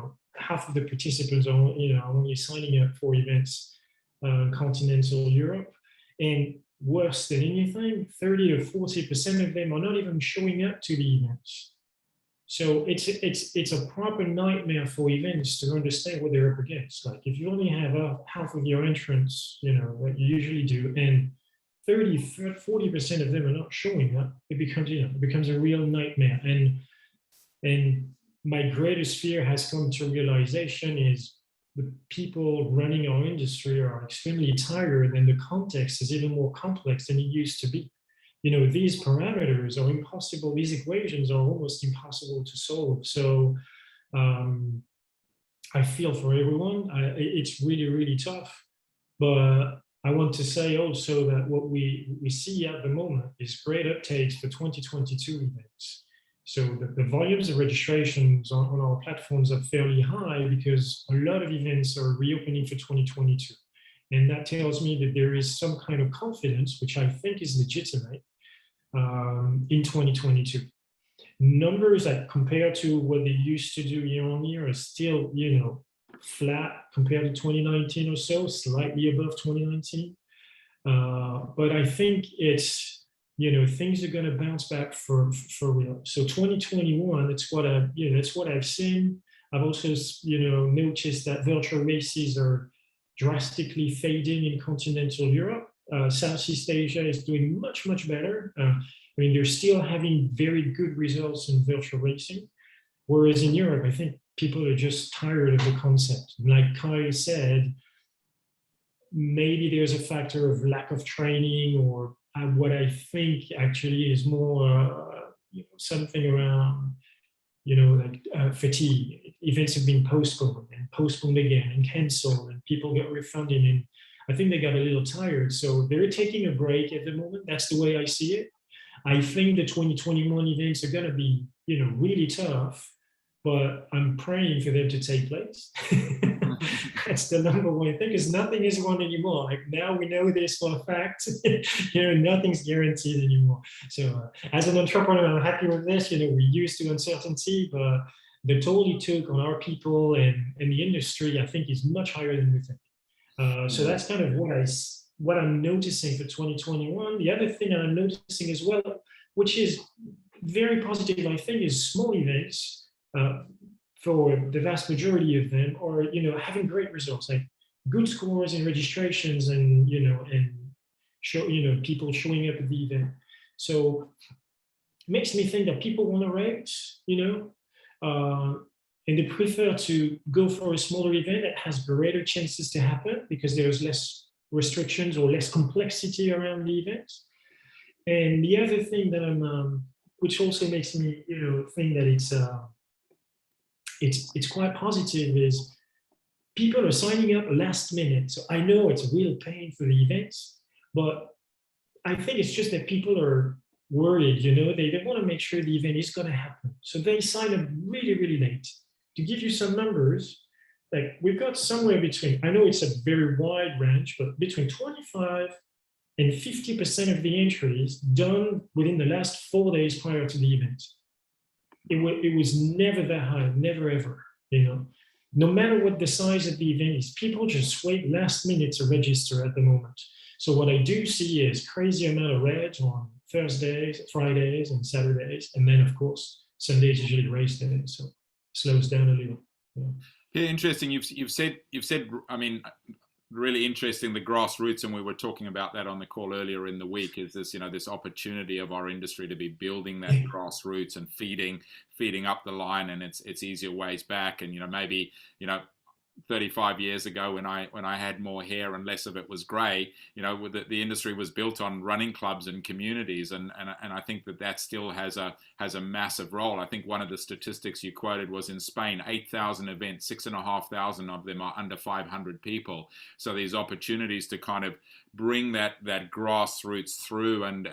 participants are, only signing up for events in continental Europe. And worse than anything, 30 or 40% of them are not even showing up to the events. So it's a proper nightmare for events to understand what they're up against. Like if you only have half of your entrants, what you usually do, and 40% of them are not showing up, it becomes a real nightmare. And my greatest fear has come to realization is the people running our industry are extremely tired, and the context is even more complex than it used to be. These parameters are impossible. These equations are almost impossible to solve. So I feel for everyone. It's really, really tough. But I want to say also that what we see at the moment is great uptakes for 2022 events. So the volumes of registrations on our platforms are fairly high because a lot of events are reopening for 2022. And that tells me that there is some kind of confidence, which I think is legitimate, in 2022. Numbers that compared to what they used to do year on year are still, flat compared to 2019 or so, slightly above 2019. But I think it's, things are going to bounce back for real. So 2021, it's what I've seen. I've also, noticed that virtual races are drastically fading in continental Europe. Southeast Asia is doing much, much better. They're still having very good results in virtual racing. Whereas in Europe, I think people are just tired of the concept. Like Kai said, maybe there's a factor of lack of training, or what I think actually is more something around, fatigue. Events have been postponed again and canceled, and people get refunded. And I think they got a little tired. So they're taking a break at the moment. That's the way I see it. I think the 2021 events are going to be, really tough, but I'm praying for them to take place. That's the number one thing, because nothing is one anymore. Like, now we know this for a fact. Nothing's guaranteed anymore. So as an entrepreneur, I'm happy with this. We're used to uncertainty, but the toll it took on our people and the industry, I think, is much higher than we think. So that's kind of what I'm noticing for 2021. The other thing that I'm noticing as well, which is very positive, I think, is small events. For the vast majority of them, or having great results, like good scores in registrations, and people showing up at the event. So it makes me think that people want to race, and they prefer to go for a smaller event that has greater chances to happen because there's less restrictions or less complexity around the event. And the other thing that which also makes me think that it's quite positive, is people are signing up last minute. So I know it's a real pain for the events, but I think it's just that people are worried, they want to make sure the event is going to happen. So they sign up really, really late. To give you some numbers, like we've got somewhere between, I know it's a very wide range, but between 25 and 50% of the entries done within the last 4 days prior to the event. It was never that high, never ever, No matter what the size of the event is, people just wait last minute to register at the moment. So what I do see is crazy amount of reg on Thursdays, Fridays, and Saturdays. And then, of course, Sundays usually race day, so it slows down a little. Yeah, interesting. You've said, I mean, really interesting, the grassroots, and we were talking about that on the call earlier in the week, is this, this opportunity of our industry to be building that grassroots and feeding up the line, and it's easier ways back. And maybe 35 years ago, when I had more hair and less of it was grey, the industry was built on running clubs and communities, and I think that still has a massive role. I think one of the statistics you quoted was in Spain, 8,000 events, 6,500 of them are under 500 people. So these opportunities to kind of bring that grassroots through and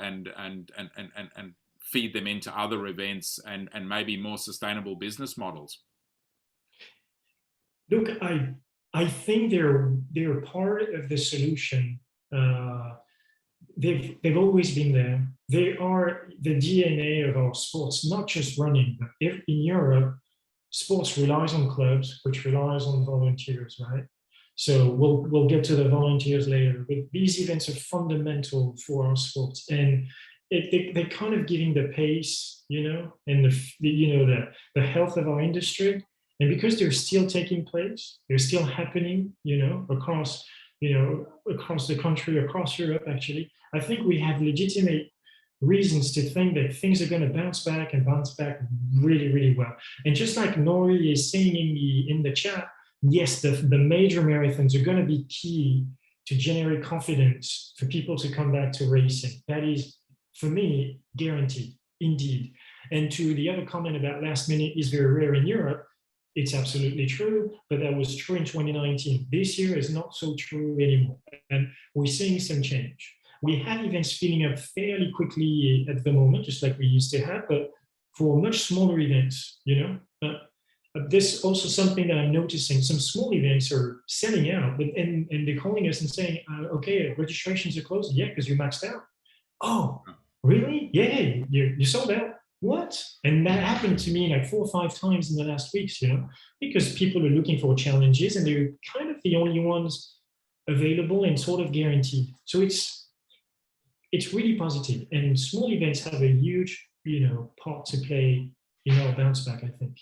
feed them into other events and maybe more sustainable business models. Look, I think they're part of the solution. They've always been there. They are the DNA of our sports, not just running. But in Europe, sports relies on clubs, which relies on volunteers, right? So we'll get to the volunteers later. But these events are fundamental for our sports, and they're kind of giving the pace, and the health of our industry. And because they're still taking place, they're still happening, across the country, across Europe, actually, I think we have legitimate reasons to think that things are going to bounce back really, really well. And just like Nori is saying in the chat, yes, the major marathons are going to be key to generate confidence for people to come back to racing. That is, for me, guaranteed, indeed. And to the other comment about last minute is very rare in Europe, it's absolutely true, but that was true in 2019. This year is not so true anymore, and we're seeing some change. We have events filling up fairly quickly at the moment, just like we used to have, but for much smaller events, this also something that I'm noticing. Some small events are selling out, and they're calling us and saying, okay, registrations are closed. Yeah, because you're maxed out. Oh, really? Yeah, you sold out. What? And that happened to me like 4 or 5 times in the last weeks, because people are looking for challenges and they're kind of the only ones available and sort of guaranteed. So it's really positive, and small events have a huge, part to play in our bounce back, I think.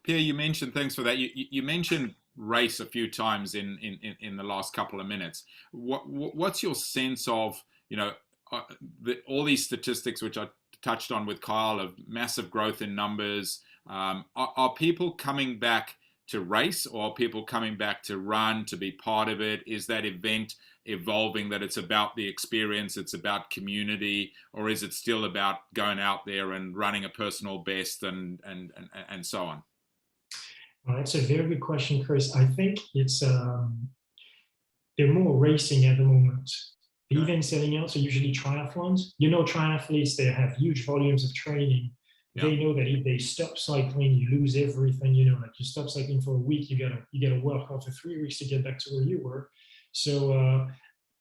Pierre, you mentioned, thanks for that. You mentioned race a few times in the last couple of minutes. What's your sense of, all these statistics which I touched on with Kyle of massive growth in numbers? Are people coming back to race, or are people coming back to run, to be part of it? Is that event evolving, that it's about the experience, it's about community, or is it still about going out there and running a personal best and so on? Well, that's a very good question, Chris. I think it's they're more racing at the moment. The events selling out are usually triathlons. Triathletes, they have huge volumes of training. Yeah. They know that if they stop cycling, you lose everything. Like you stop cycling for a week, you gotta work out for 3 weeks to get back to where you were. So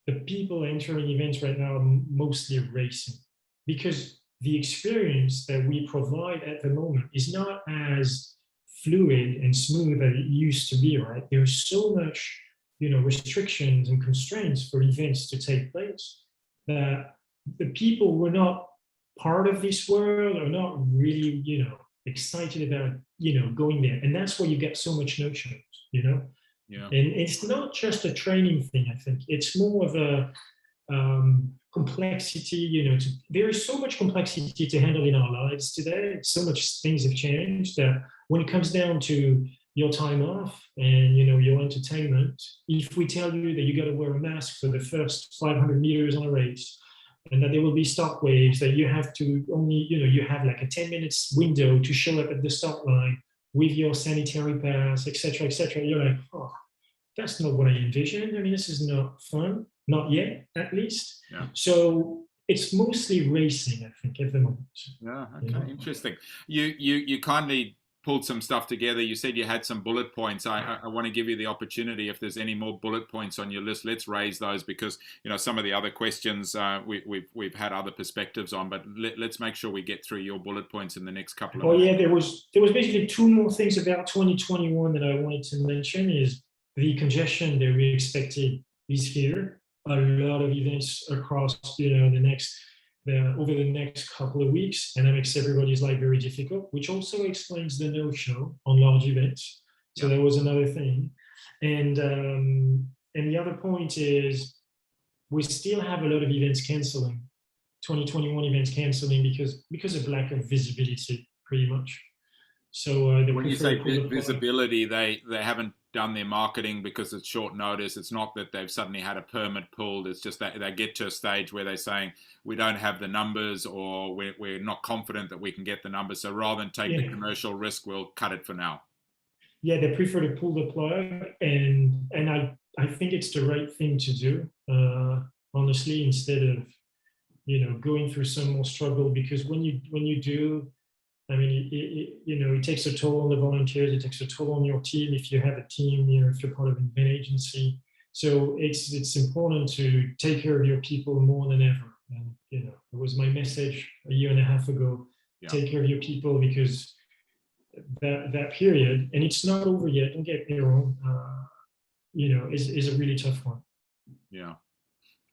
the people entering events right now are mostly racing, because the experience that we provide at the moment is not as fluid and smooth as it used to be, right? There's so much, restrictions and constraints for events to take place that the people who are not part of this world are not really, excited about, going there. And that's why you get so much no-shows, Yeah. And it's not just a training thing, I think. It's more of a complexity, there is so much complexity to handle in our lives today. So much things have changed that when it comes down to your time off and, your entertainment, if we tell you that you got to wear a mask for the first 500 meters on a race, and that there will be start waves, that you have to only, you have like a 10 minutes window to show up at the start line with your sanitary pass, etc., etc. You're like, oh, that's not what I envisioned. I mean, this is not fun, not yet, at least. Yeah. So it's mostly racing, I think, at the moment. Yeah, okay, interesting. You kindly pulled some stuff together. You said you had some bullet points. I want to give you the opportunity, if there's any more bullet points on your list, let's raise those, because some of the other questions we've had other perspectives on, but let's make sure we get through your bullet points in the next couple of minutes. Yeah, there was basically two more things about 2021 that I wanted to mention. Is the congestion that we expected is here. A lot of events across over the next couple of weeks, and that makes everybody's life very difficult, which also explains the no-show on large events. So that was another thing. And the other point is we still have a lot of events canceling, 2021 events canceling because of lack of visibility, pretty much. So when you say visibility, they haven't done their marketing because it's short notice. It's not that they've suddenly had a permit pulled. It's just that they get to a stage where they're saying, we don't have the numbers, or we're not confident that we can get the numbers. So rather than take the commercial risk, we'll cut it for now. Yeah, they prefer to pull the plug, and I think it's the right thing to do, honestly, instead of going through some more struggle, because when you do, I mean, it takes a toll on the volunteers. It takes a toll on your team if you have a team. If you're part of an event agency. So it's important to take care of your people more than ever. And it was my message a year and a half ago. Yeah. Take care of your people, because that period, and it's not over yet. Don't get me wrong. Is a really tough one. Yeah.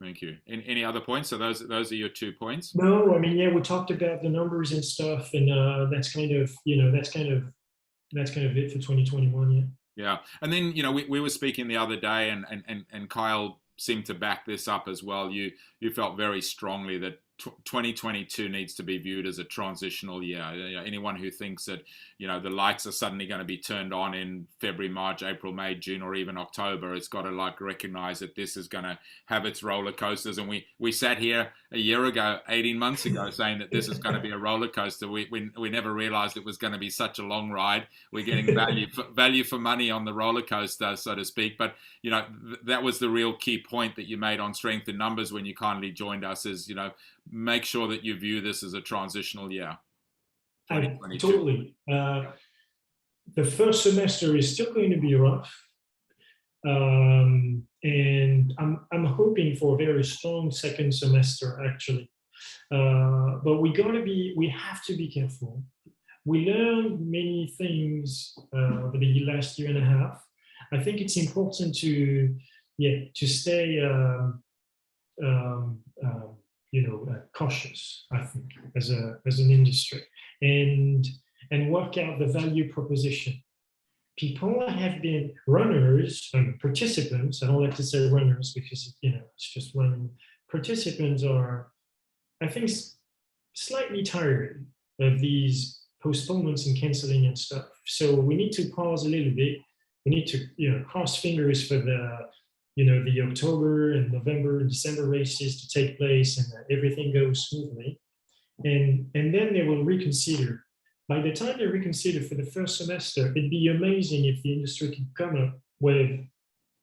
Thank you. Any other points? So those are your 2 points? No, I mean, we talked about the numbers and stuff, and that's kind of it for 2021. Yeah. Yeah, and then we were speaking the other day, and Kyle seemed to back this up as well. You felt very strongly that 2022 needs to be viewed as a transitional year. Anyone who thinks that the lights are suddenly going to be turned on in February, March, April, May, June, or even October, it's got to recognize that this is going to have its roller coasters. And we sat here a year ago, 18 months ago, saying that this is going to be a roller coaster. We never realized it was going to be such a long ride. We're getting value for money on the roller coaster, so to speak. But that was the real key point that you made on Strength in Numbers when you kindly joined us. Is make sure that you view this as a transitional year. Totally. The first semester is still going to be rough, and I'm hoping for a very strong second semester, actually. But we have to be careful. We learned many things over the last year and a half. I think it's important to stay cautious, I think, as an industry. And and work out the value proposition. People have been runners, participants, I don't like to say runners because, it's just running. Participants are, I think, slightly tired of these postponements and canceling and stuff. So we need to pause a little bit. We need to, cross fingers for the October and November and December races to take place and that everything goes smoothly. And then they will reconsider. By the time they reconsider for the first semester, it'd be amazing if the industry could come up with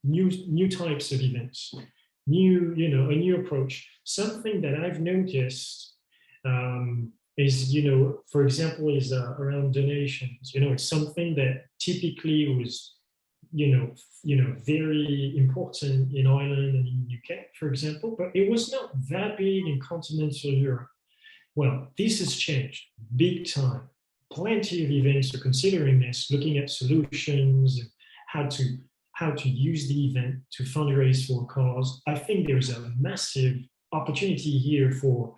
new types of events, a new approach. Something that I've noticed is, for example, is around donations. It's something that typically was, very important in Ireland and in the UK, for example, but it was not that big in continental Europe. Well, this has changed big time. Plenty of events are considering this, looking at solutions, how to use the event to fundraise for a cause. I think there's a massive opportunity here for,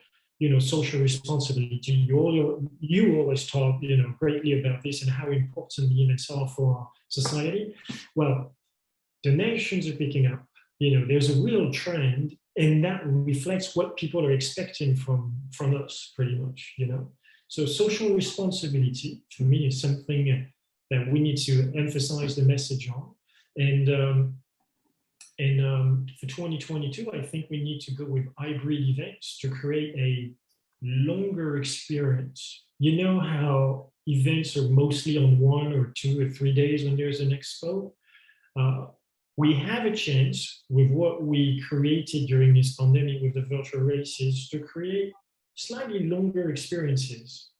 social responsibility. You always talk, greatly about this and how important the events are for our society. Well, donations are picking up. There's a real trend, and that reflects what people are expecting from us, pretty much. So social responsibility for me is something that we need to emphasize the message on. And for 2022, I think we need to go with hybrid events to create a longer experience. You know how events are mostly on 1 or 2 or 3 days when there's an expo? We have a chance with what we created during this pandemic with the virtual races to create slightly longer experiences,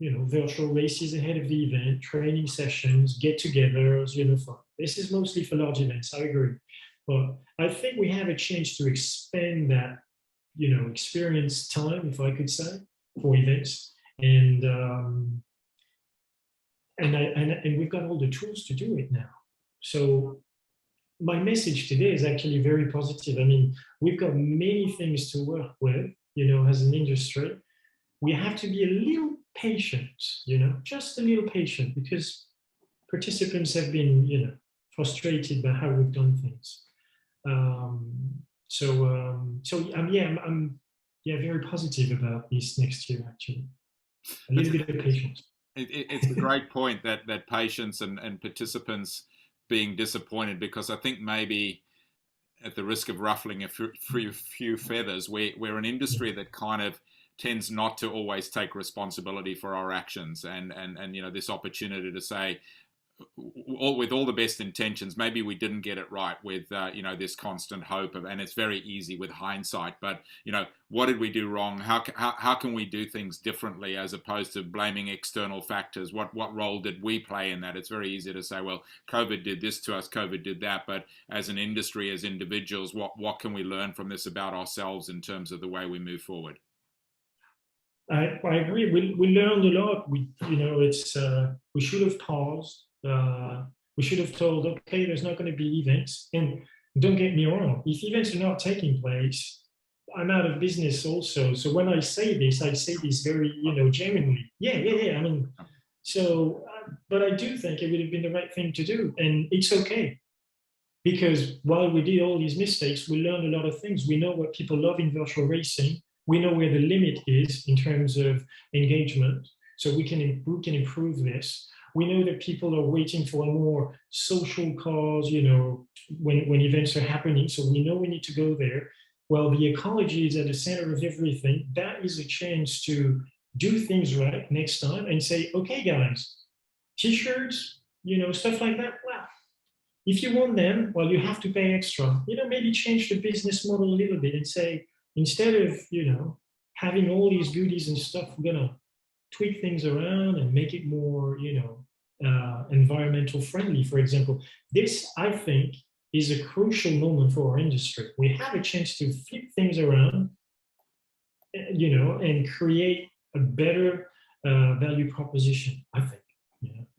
virtual races ahead of the event, training sessions, get-togethers, fun. This is mostly for large events, I agree. But I think we have a chance to expand that, experience time, if I could say, for events. And we've got all the tools to do it now. So my message today is actually very positive. I mean, we've got many things to work with, as an industry. We have to be a little patient, just a little patient, because participants have been, frustrated by how we've done things. I'm very positive about this next year, actually. A little bit of patience. It's a great point that patience and participants being disappointed, because I think maybe, at the risk of ruffling a few feathers, we're an industry that kind of tends not to always take responsibility for our actions, and this opportunity to say, with all the best intentions, maybe we didn't get it right with this constant hope of, and it's very easy with hindsight, but what did we do wrong? How can we do things differently, as opposed to blaming external factors? What role did we play in that? It's very easy to say, well, COVID did this to us, COVID did that, but as an industry, as individuals, what can we learn from this about ourselves in terms of the way we move forward? I agree. We learned a lot. We should have paused. We should have told, okay, there's not going to be events. And don't get me wrong, if events are not taking place, I'm out of business also. So when I say this very, genuinely. Yeah. I mean, so, but I do think it would have been the right thing to do. And it's okay. Because while we did all these mistakes, we learned a lot of things. We know what people love in virtual racing. We know where the limit is in terms of engagement. So we can improve this. We know that people are waiting for a more social cause, when events are happening. So we know we need to go there. Well, the ecology is at the center of everything. That is a chance to do things right next time and say, okay, guys, t-shirts, stuff like that. Well, if you want them, well, you have to pay extra. Maybe change the business model a little bit and say, instead of, having all these goodies and stuff, we're going to tweak things around and make it more, environmental friendly, for example. This, I think, is a crucial moment for our industry. We have a chance to flip things around, and create a better value proposition, I think.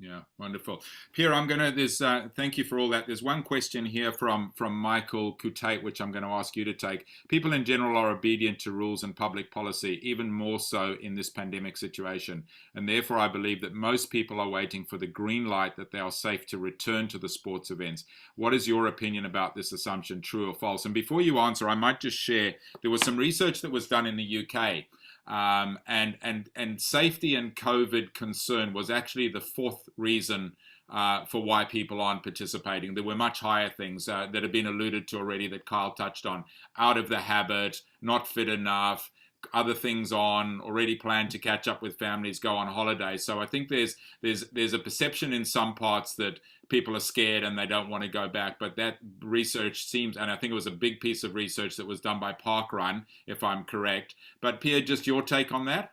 Yeah, wonderful. Pierre, I'm going to, thank you for all that. There's one question here from Michael Kutate, which I'm going to ask you to take. People in general are obedient to rules and public policy, even more so in this pandemic situation. And therefore, I believe that most people are waiting for the green light that they are safe to return to the sports events. What is your opinion about this assumption, true or false? And before you answer, I might just share, there was some research that was done in the UK. And safety and COVID concern was actually the fourth reason for why people aren't participating. There were much higher things that have been alluded to already that Kyle touched on: out of the habit, not fit enough, other things on, already planned to catch up with families, go on holiday. So I think there's a perception in some parts that people are scared and they don't want to go back. But that research seems, and I think it was a big piece of research that was done by Parkrun, if I'm correct. But Pierre, just your take on that?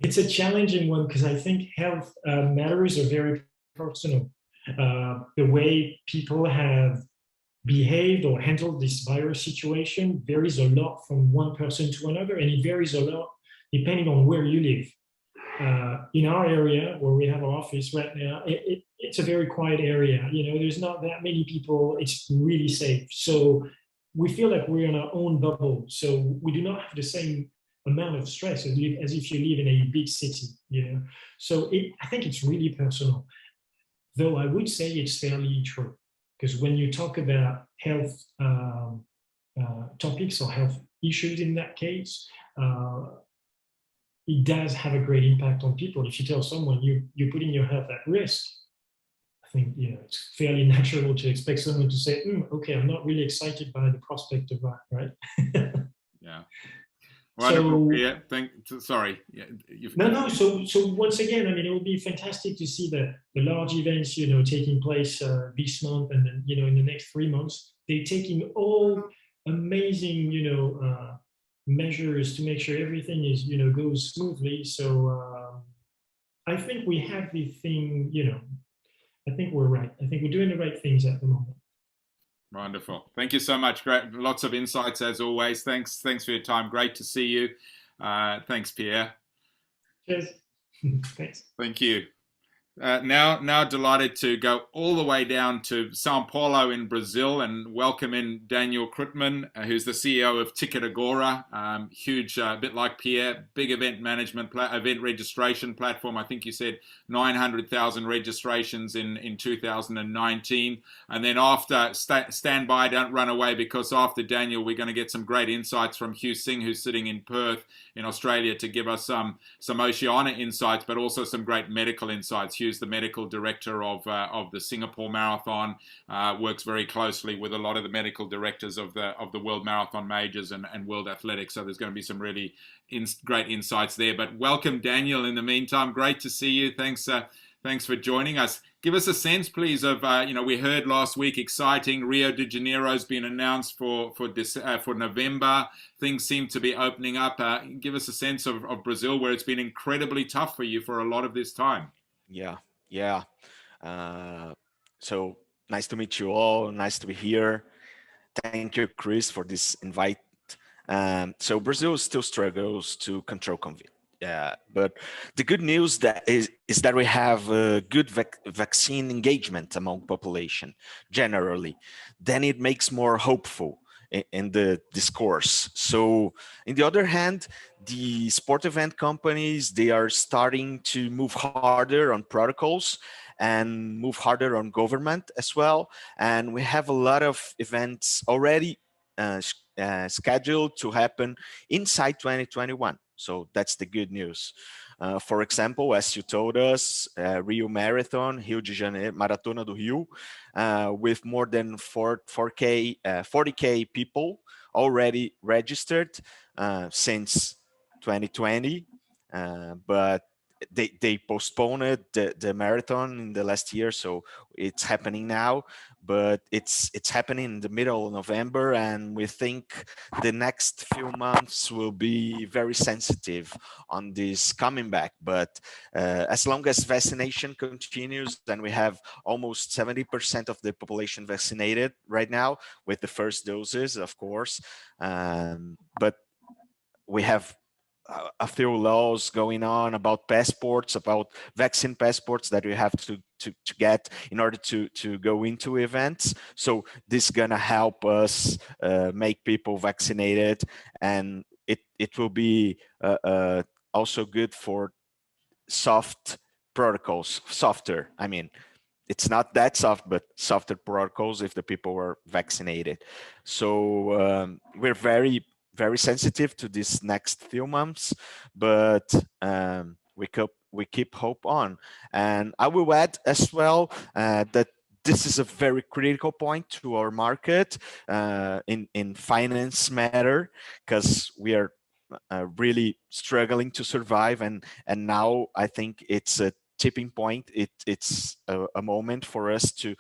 It's a challenging one because I think health matters are very personal. The way people have behaved or handled this virus situation varies a lot from one person to another, and it varies a lot depending on where you live. In our area where we have our office right now, it's a very quiet area. There's not that many people. It's really safe. So we feel like we're in our own bubble. So we do not have the same amount of stress as if you live in a big city. So I think it's really personal. Though I would say it's fairly true, because when you talk about health topics or health issues in that case, it does have a great impact on people. If you tell someone you're putting your health at risk, I think it's fairly natural to expect someone to say, okay, I'm not really excited by the prospect of that, right? Yeah. Wonderful. Sorry. Yeah, no. So once again, it will be fantastic to see the large events, taking place this month, and then in the next 3 months, they're taking all amazing, measures to make sure everything is, goes smoothly. So I think we have the thing, I think we're right. I think we're doing the right things at the moment. Wonderful. Thank you so much. Great. Lots of insights as always. Thanks for your time. Great to see you. Thanks, Pierre. Cheers. Thanks. Thank you. Now delighted to go all the way down to Sao Paulo in Brazil and welcome in Daniel Krutman, who's the CEO of Ticket Agora. Huge, bit like Pierre, big event management, event registration platform. I think you said 900,000 registrations in 2019. And then after, stand by, don't run away, because after Daniel, we're going to get some great insights from Hugh Singe, who's sitting in Perth in Australia, to give us some Oceania insights, but also some great medical insights. Hugh's the medical director of the Singapore Marathon, works very closely with a lot of the medical directors of the World Marathon Majors and World Athletics. So there's going to be some really great insights there. But welcome, Daniel, in the meantime. Great to see you. Thanks for joining us. Give us a sense, please, of, we heard last week, exciting, Rio de Janeiro's been announced for November. Things seem to be opening up. Give us a sense of Brazil, where it's been incredibly tough for you for a lot of this time. Yeah. So nice to meet you all. Nice to be here. Thank you, Chris, for this invite. So Brazil still struggles to control COVID. But the good news is that we have good vaccine engagement among population generally. Then it makes more hopeful in the discourse. So on the other hand, the sport event companies, they are starting to move harder on protocols and move harder on government as well. And we have a lot of events already scheduled to happen inside 2021. So that's the good news. For example, as you told us, Rio Marathon, Rio de Janeiro, Maratona do Rio, with more than 40K people already registered since 2020, but they postponed the marathon in the last year, so it's happening now. But it's happening in the middle of November, and we think the next few months will be very sensitive on this coming back. But as long as vaccination continues, then we have almost 70% of the population vaccinated right now with the first doses, of course. But we have a few laws going on about passports, about vaccine passports that you have to get in order to go into events. So this is gonna help us make people vaccinated, and it will be also good for soft protocols, softer. I mean, it's not that soft, but softer protocols if the people were vaccinated. So we're very, very sensitive to this next few months, but we keep hope on. And I will add as well that this is a very critical point to our market in finance matter, because we are really struggling to survive, and now I think it's a tipping point. It's a moment for us to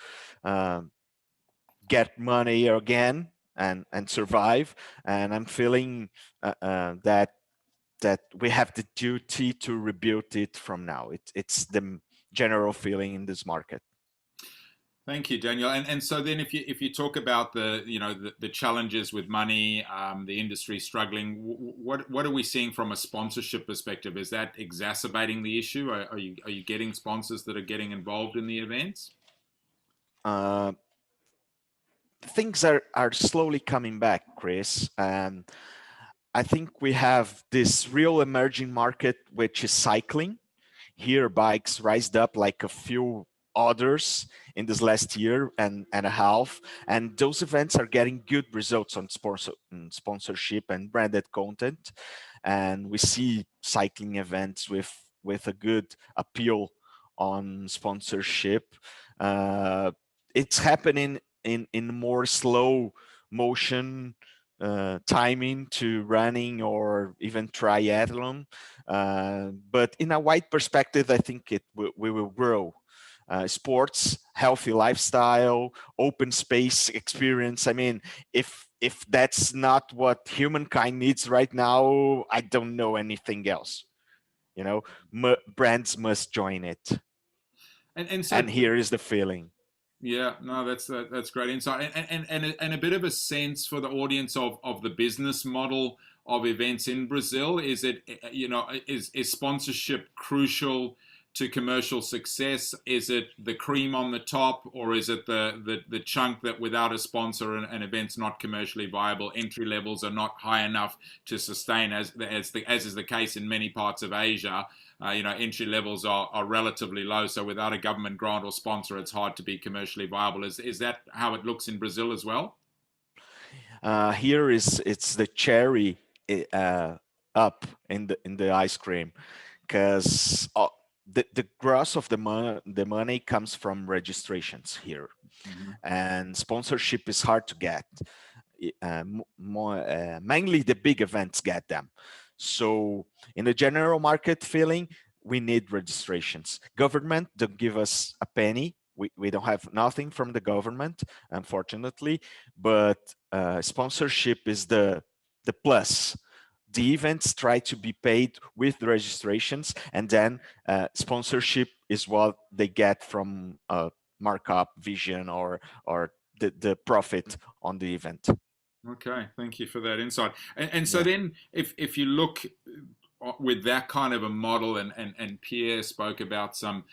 get money again and survive. And I'm feeling that we have the duty to rebuild it from now. It's the general feeling in this market. Thank you, Daniel. And so then, if you talk about the challenges with money, the industry struggling, what are we seeing from a sponsorship perspective? Is that exacerbating the issue? Are you getting sponsors that are getting involved in the events? Things are slowly coming back, Chris. I think we have this real emerging market, which is cycling. Here, bikes rised up like a few others in this last year and a half, and those events are getting good results on sponsorship and branded content. And we see cycling events with a good appeal on sponsorship. It's happening in more slow motion timing to running or even triathlon. But in a wide perspective, I think we will grow. Sports, healthy lifestyle, open space experience. I mean, if that's not what humankind needs right now, I don't know anything else. You know, brands must join it. And here is the feeling. Yeah, no, that's great insight, and a bit of a sense for the audience of the business model of events in Brazil. Is it, is sponsorship crucial to commercial success? Is it the cream on the top, or is it the chunk that without a sponsor an event's not commercially viable? Entry levels are not high enough to sustain, as is the case in many parts of Asia. Entry levels are relatively low, so without a government grant or sponsor, it's hard to be commercially viable. Is that how it looks in Brazil as well? Here it's the cherry up in the ice cream, because the gross of the money comes from registrations here, and sponsorship is hard to get. Mainly the big events get them. So in the general market feeling, we need registrations. Government don't give us a penny. We don't have nothing from the government, unfortunately, but sponsorship is the plus. The events try to be paid with the registrations, and then sponsorship is what they get from markup, vision, or the profit on the event. Okay, thank you for that insight. And so then, if you look with that kind of a model, and Pierre spoke about some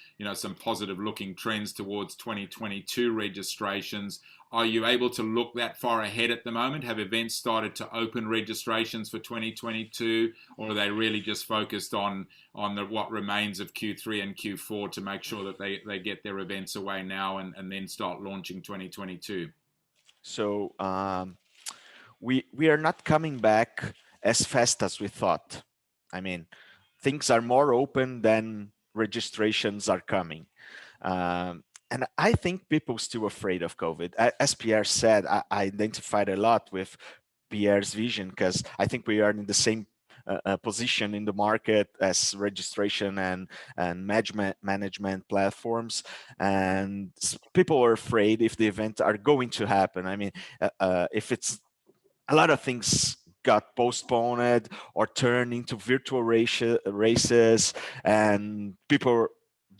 positive looking trends towards 2022 registrations, are you able to look that far ahead at the moment? Have events started to open registrations for 2022, or are they really just focused on what remains of Q3 and Q4 to make sure that they get their events away now and then start launching 2022? So we are not coming back as fast as we thought. I mean, things are more open than registrations are coming. And I think people still afraid of COVID. As Pierre said, I identified a lot with Pierre's vision, because I think we are in the same position in the market as registration and management platforms, and people are afraid if the events are going to happen. I mean, if it's a lot of things got postponed or turned into virtual races, and people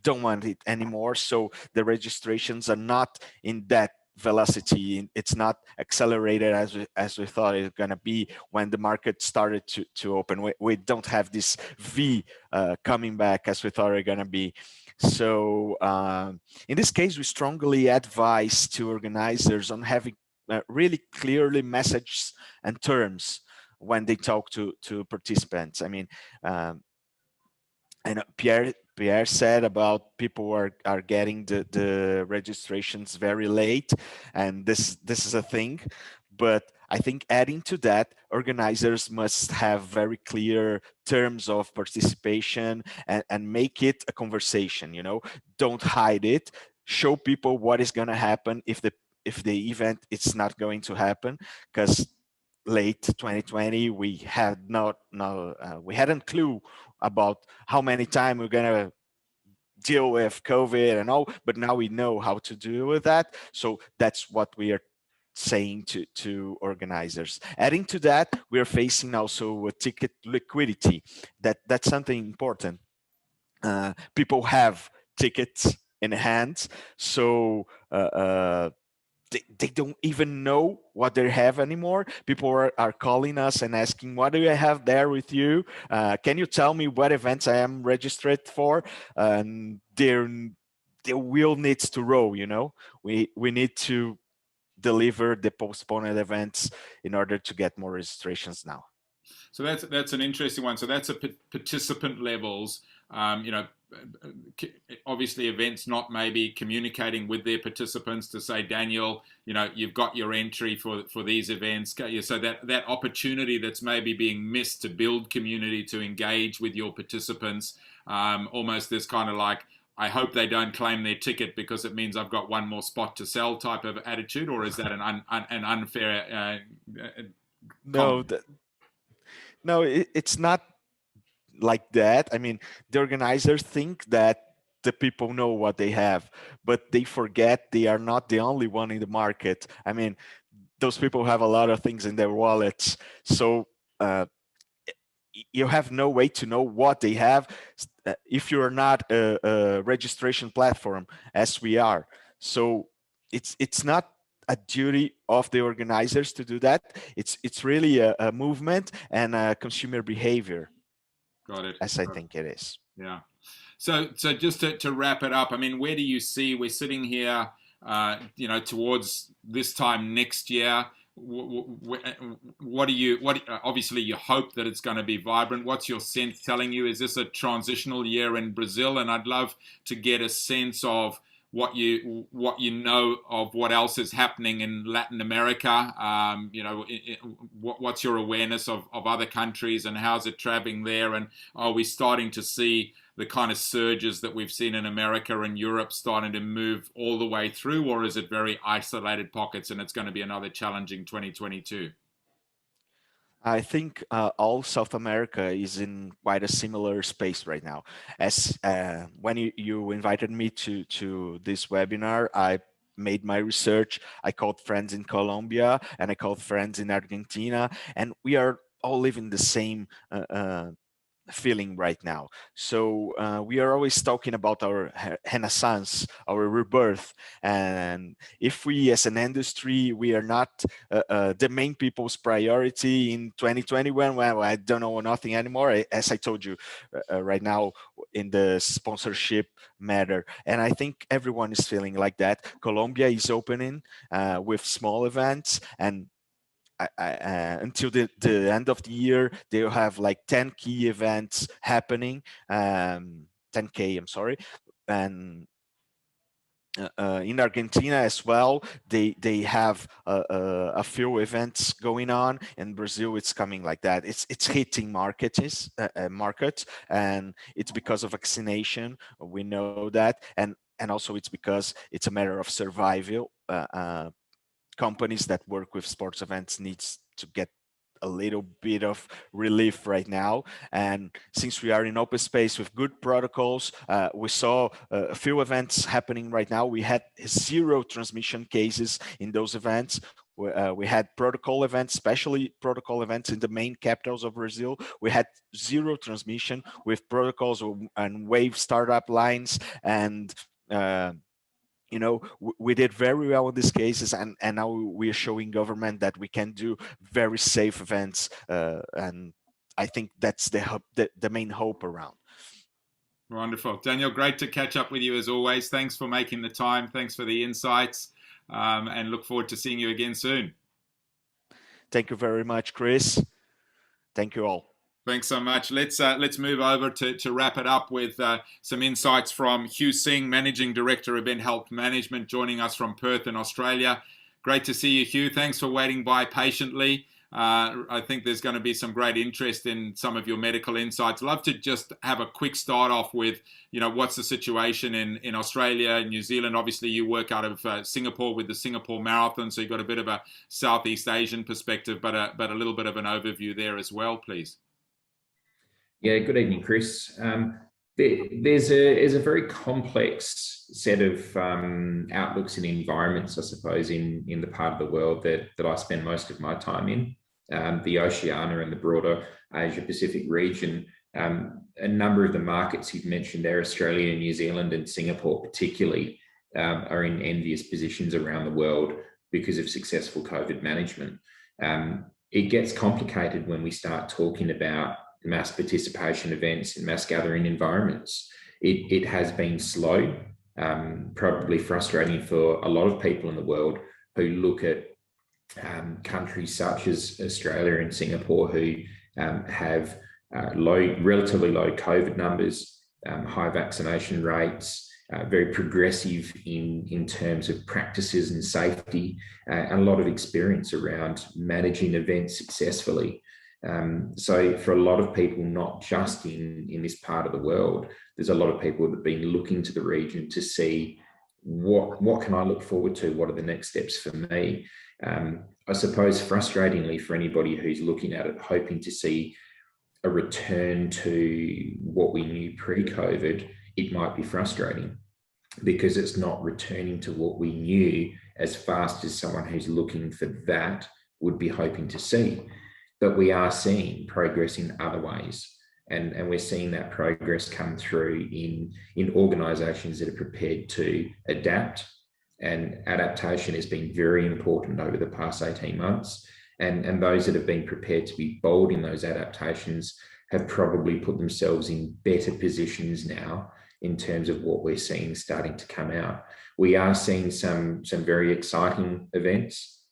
don't want it anymore. So the registrations are not in that velocity. It's not accelerated as we thought it was going to be when the market started to open. We don't have this V coming back as we thought it was going to be. So in this case, we strongly advise to organizers on having really clearly messages and terms when they talk to participants. I mean, and Pierre said about people are getting the registrations very late, and this is a thing. But I think adding to that, organizers must have very clear terms of participation and make it a conversation. You know, don't hide it. Show people what is going to happen if the event it's not going to happen, because late 2020 we hadn't clue about how many time we're gonna deal with COVID and all, but now we know how to deal with that. So that's what we are saying to organizers. Adding to that, we are facing also a ticket liquidity. That's something important. People have tickets in hand, so they don't even know what they have anymore. People are calling us and asking, what do I have there with you? Can you tell me what events I am registered for? And their wheel needs to roll, you know? We need to deliver the postponed events in order to get more registrations now. So that's an interesting one. So that's a participant levels. You know, obviously events not maybe communicating with their participants to say, Daniel, you know, you've got your entry for these events. So that opportunity that's maybe being missed to build community, to engage with your participants, almost this kind of like, I hope they don't claim their ticket because it means I've got one more spot to sell type of attitude, or is that an unfair? No, it's not like that. I mean, the organizers think that the people know what they have, but they forget they are not the only one in the market. I mean, those people have a lot of things in their wallets. So you have no way to know what they have if you're not a registration platform, as we are. So it's not a duty of the organizers to do that. It's really a movement and a consumer behavior. Got it. As I think it is. Yeah. So just to wrap it up, I mean, where do you see we're sitting here, you know, towards this time next year? What do you obviously you hope that it's going to be vibrant. What's your sense telling you? Is this a transitional year in Brazil? And I'd love to get a sense of what you know of what else is happening in Latin America. You know, what's your awareness of other countries and how's it traveling there? And are we starting to see the kind of surges that we've seen in America and Europe starting to move all the way through, or is it very isolated pockets and it's going to be another challenging 2022? I think all South America is in quite a similar space right now. As when you invited me to this webinar, I made my research. I called friends in Colombia and I called friends in Argentina, and we are all living the same feeling right now. So we are always talking about our renaissance, our rebirth, and if we as an industry we are not the main people's priority in 2021, well, I don't know nothing anymore, as I told you right now in the sponsorship matter. And I think everyone is feeling like that. Colombia is opening with small events, and until the end of the year, they'll have like 10 key events happening, 10K, I'm sorry. And in Argentina as well, they have a few events going on. In Brazil, it's coming like that. It's hitting markets, and it's because of vaccination. We know that, and also it's because it's a matter of survival. Companies that work with sports events needs to get a little bit of relief right now. And since we are in open space with good protocols, we saw a few events happening right now. We had 0 transmission cases in those events. We had protocol events, especially protocol events in the main capitals of Brazil. We had 0 transmission with protocols and wave startup lines and we did very well in these cases, and now we are showing government that we can do very safe events, and I think that's the main hope around. Wonderful. Daniel, great to catch up with you as always. Thanks for making the time. Thanks for the insights, and look forward to seeing you again soon. Thank you very much, Chris. Thank you all. Thanks so much. Let's move over to wrap it up with some insights from Hugh, Singe, Managing Director, Event Health Management, joining us from Perth in Australia. Great to see you, Hugh. Thanks for waiting by patiently. I think there's going to be some great interest in some of your medical insights. Love to just have a quick start off with, what's the situation in Australia, New Zealand. Obviously, you work out of Singapore with the Singapore Marathon, so you've got a bit of a Southeast Asian perspective, but a little bit of an overview there as well, please. Yeah, good evening, Chris. There's a very complex set of outlooks and environments, I suppose, in the part of the world that I spend most of my time in, the Oceania and the broader Asia-Pacific region. A number of the markets you've mentioned there, Australia, New Zealand and Singapore particularly, are in envious positions around the world because of successful COVID management. It gets complicated when we start talking about mass participation events and mass gathering environments. It has been slow, probably frustrating for a lot of people in the world who look at countries such as Australia and Singapore who have relatively low COVID numbers, high vaccination rates, very progressive in terms of practices and safety, and a lot of experience around managing events successfully. So for a lot of people, not just in this part of the world, there's a lot of people that have been looking to the region to see what can I look forward to? What are the next steps for me? I suppose frustratingly for anybody who's looking at it, hoping to see a return to what we knew pre-COVID, it might be frustrating because it's not returning to what we knew as fast as someone who's looking for that would be hoping to see. But we are seeing progress in other ways. And we're seeing that progress come through in organisations that are prepared to adapt. And adaptation has been very important over the past 18 months. And those that have been prepared to be bold in those adaptations have probably put themselves in better positions now in terms of what we're seeing starting to come out. We are seeing some very exciting events.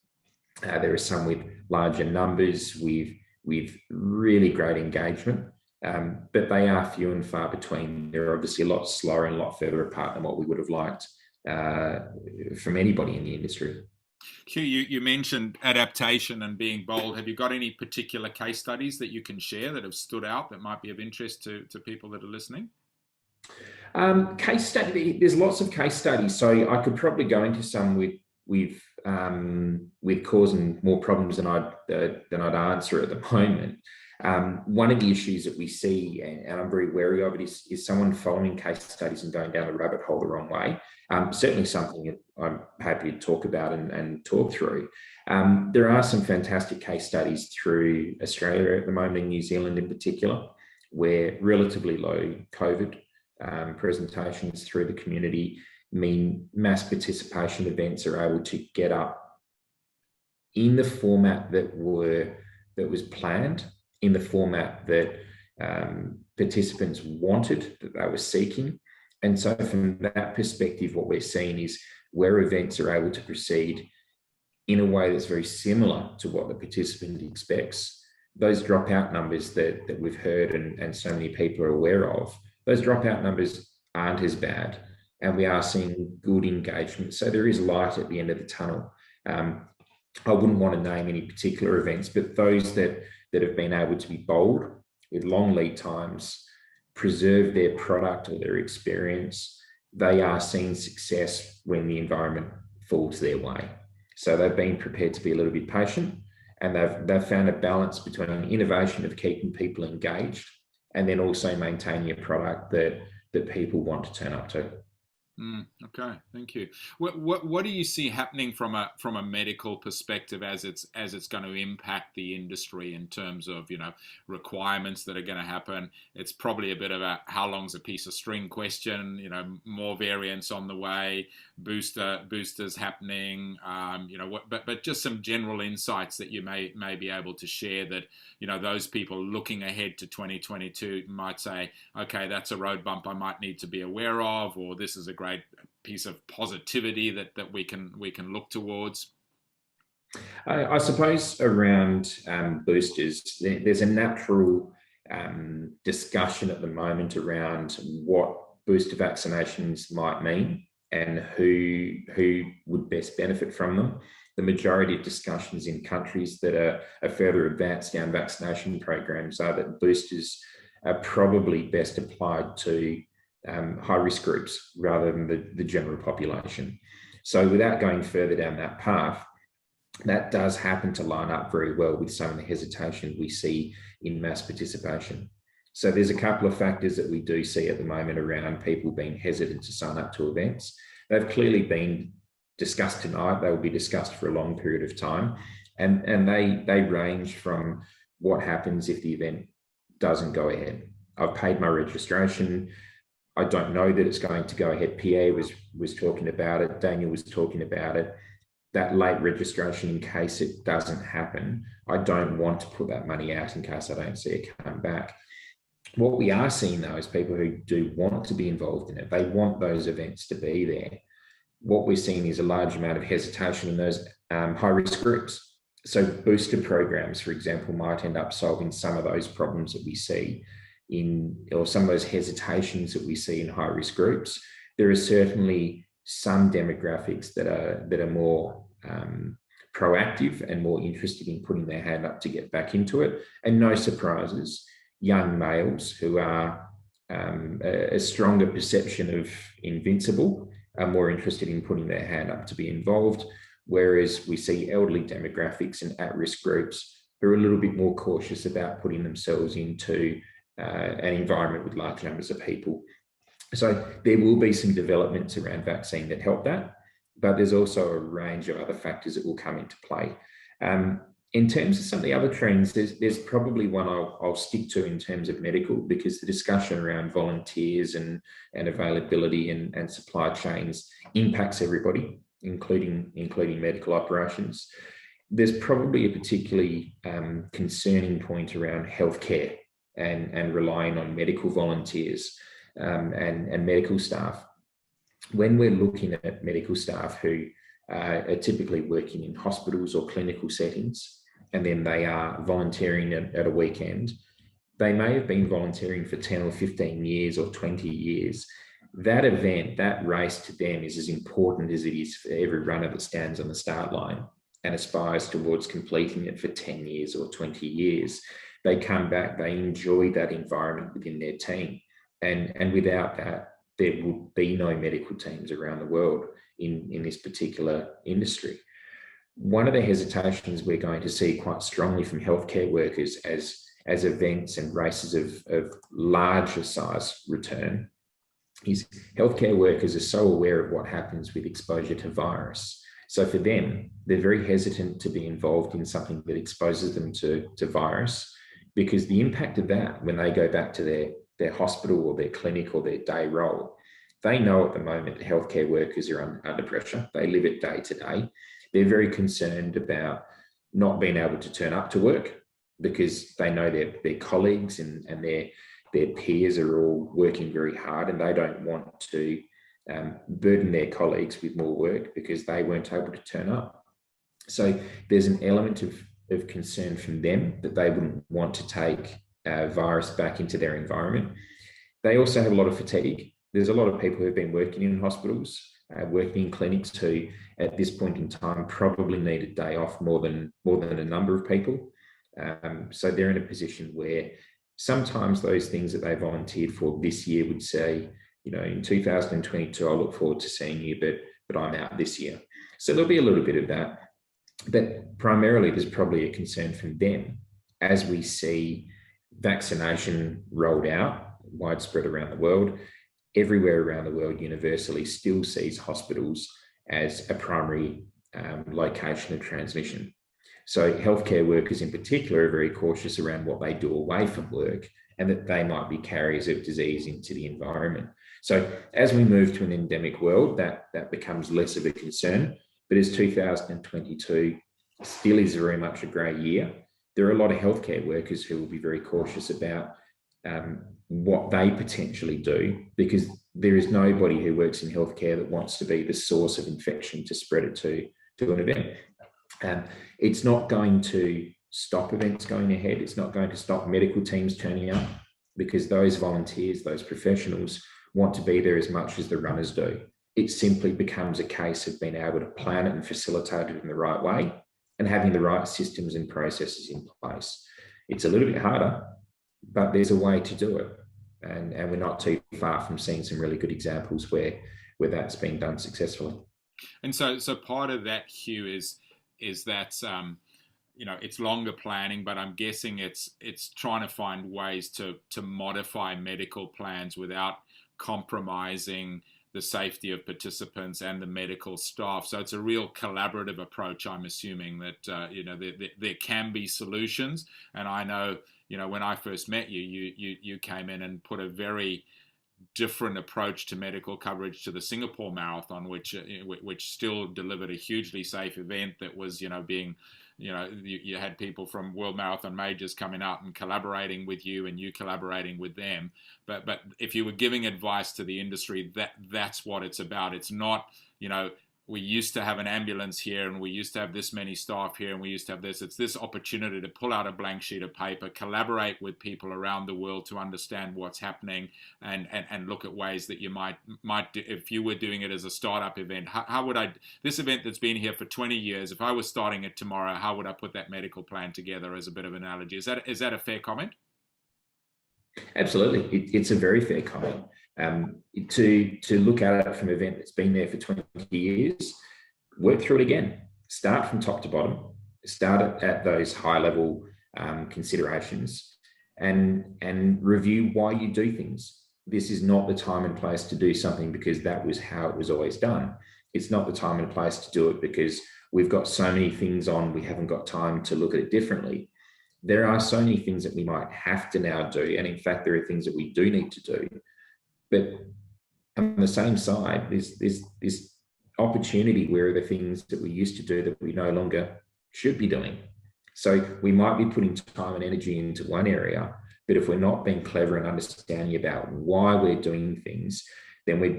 There are some with larger numbers, with really great engagement, but they are few and far between. They're obviously a lot slower and a lot further apart than what we would have liked from anybody in the industry. Hugh, you mentioned adaptation and being bold. Have you got any particular case studies that you can share that have stood out that might be of interest to people that are listening? Case study, there's lots of case studies. So I could probably go into some with causing more problems than I'd answer at the moment. One of the issues that we see, and I'm very wary of it, is someone following case studies and going down the rabbit hole the wrong way. Certainly something that I'm happy to talk about and talk through. There are some fantastic case studies through Australia at the moment, and New Zealand in particular, where relatively low COVID presentations through the community mean mass participation events are able to get up in the format that was planned, in the format that participants wanted, that they were seeking. And so from that perspective, what we're seeing is where events are able to proceed in a way that's very similar to what the participant expects. Those dropout numbers that we've heard and so many people are aware of, those dropout numbers aren't as bad. And we are seeing good engagement. So there is light at the end of the tunnel. I wouldn't want to name any particular events, but those that have been able to be bold with long lead times, preserve their product or their experience, they are seeing success when the environment falls their way. So they've been prepared to be a little bit patient, and they've found a balance between innovation of keeping people engaged and then also maintaining a product that people want to turn up to. Okay, thank you. What do you see happening from a medical perspective as it's going to impact the industry in terms of requirements that are going to happen? It's probably a bit of a how long's a piece of string question. More variants on the way, boosters happening. But just some general insights that you may be able to share that those people looking ahead to 2022 might say, okay, that's a road bump I might need to be aware of, or this is a great piece of positivity that we can look towards. I suppose around boosters, there's a natural discussion at the moment around what booster vaccinations might mean and who would best benefit from them. The majority of discussions in countries that are further advanced down vaccination programs are that boosters are probably best applied to high-risk groups rather than the general population. So without going further down that path, that does happen to line up very well with some of the hesitation we see in mass participation. So there's a couple of factors that we do see at the moment around people being hesitant to sign up to events. They've clearly been discussed tonight. They will be discussed for a long period of time. And they range from what happens if the event doesn't go ahead. I've paid my registration. I don't know that it's going to go ahead. Pierre was talking about it. Daniel was talking about it. That late registration, in case it doesn't happen, I don't want to put that money out in case I don't see it come back. What we are seeing, though, is people who do want to be involved in it. They want those events to be there. What we're seeing is a large amount of hesitation in those high-risk groups. So booster programs, for example, might end up solving some of those problems that we see or some of those hesitations that we see in high-risk groups. There are certainly some demographics that are more proactive and more interested in putting their hand up to get back into it. And no surprises, young males who are a stronger perception of invincible are more interested in putting their hand up to be involved, whereas we see elderly demographics and at-risk groups who are a little bit more cautious about putting themselves into an environment with large numbers of people. So there will be some developments around vaccine that help that, but there's also a range of other factors that will come into play. In terms of some of the other trends, there's probably one I'll stick to in terms of medical, because the discussion around volunteers and availability and supply chains impacts everybody, including medical operations. There's probably a particularly concerning point around healthcare and relying on medical volunteers and medical staff. When we're looking at medical staff who are typically working in hospitals or clinical settings, and then they are volunteering at a weekend, they may have been volunteering for 10 or 15 years or 20 years. That event, that race to them is as important as it is for every runner that stands on the start line and aspires towards completing it for 10 years or 20 years. They come back, they enjoy that environment within their team. And without that, there would be no medical teams around the world in this particular industry. One of the hesitations we're going to see quite strongly from healthcare workers as events and races of larger size return is healthcare workers are so aware of what happens with exposure to virus. So for them, they're very hesitant to be involved in something that exposes them to virus, because the impact of that, when they go back to their hospital or their clinic or their day role, they know at the moment that healthcare workers are under pressure. They live it day to day. They're very concerned about not being able to turn up to work because they know their colleagues and their peers are all working very hard, and they don't want to burden their colleagues with more work because they weren't able to turn up. So there's an element of concern from them that they wouldn't want to take virus back into their environment. They also have a lot of fatigue. There's a lot of people who've been working in hospitals, working in clinics who at this point in time probably need a day off more than a number of people. So they're in a position where sometimes those things that they volunteered for this year would say, in 2022, I look forward to seeing you, but I'm out this year. So there'll be a little bit of that. But primarily, there's probably a concern from them as we see vaccination rolled out widespread around the world. everywhere around the world universally still sees hospitals as a primary location of transmission. So healthcare workers in particular are very cautious around what they do away from work, and that they might be carriers of disease into the environment. So as we move to an endemic world, that becomes less of a concern. But as 2022 still is very much a grey year, there are a lot of healthcare workers who will be very cautious about what they potentially do, because there is nobody who works in healthcare that wants to be the source of infection to spread it to an event. It's not going to stop events going ahead. It's not going to stop medical teams turning up, because those volunteers, those professionals want to be there as much as the runners do. It simply becomes a case of being able to plan it and facilitate it in the right way and having the right systems and processes in place. It's a little bit harder, but there's a way to do it. And we're not too far from seeing some really good examples where that's been done successfully. And so part of that, Hugh, is that it's longer planning, but I'm guessing it's trying to find ways to modify medical plans without compromising the safety of participants and the medical staff. So it's a real collaborative approach. I'm assuming that there can be solutions. And I know, when I first met you came in and put a very different approach to medical coverage to the Singapore Marathon, which still delivered a hugely safe event that was, being, you had people from World Marathon majors coming out and collaborating with you and you collaborating with them. But if you were giving advice to the industry, that's what it's about. It's not, we used to have an ambulance here and we used to have this many staff here and we used to have this. It's this opportunity to pull out a blank sheet of paper, collaborate with people around the world to understand what's happening and look at ways that you might do, if you were doing it as a startup event. How would this event that's been here for 20 years, if I was starting it tomorrow, how would I put that medical plan together, as a bit of an analogy? Is that a fair comment? Absolutely. It's a very fair comment. To look at it from an event that's been there for 20 years, work through it again. Start from top to bottom. Start at those high level considerations and review why you do things. This is not the time and place to do something because that was how it was always done. It's not the time and place to do it because we've got so many things on, we haven't got time to look at it differently. There are so many things that we might have to now do. And in fact, there are things that we do need to do. But on the same side, there's this opportunity where the things that we used to do that we no longer should be doing. So we might be putting time and energy into one area, but if we're not being clever and understanding about why we're doing things, then we're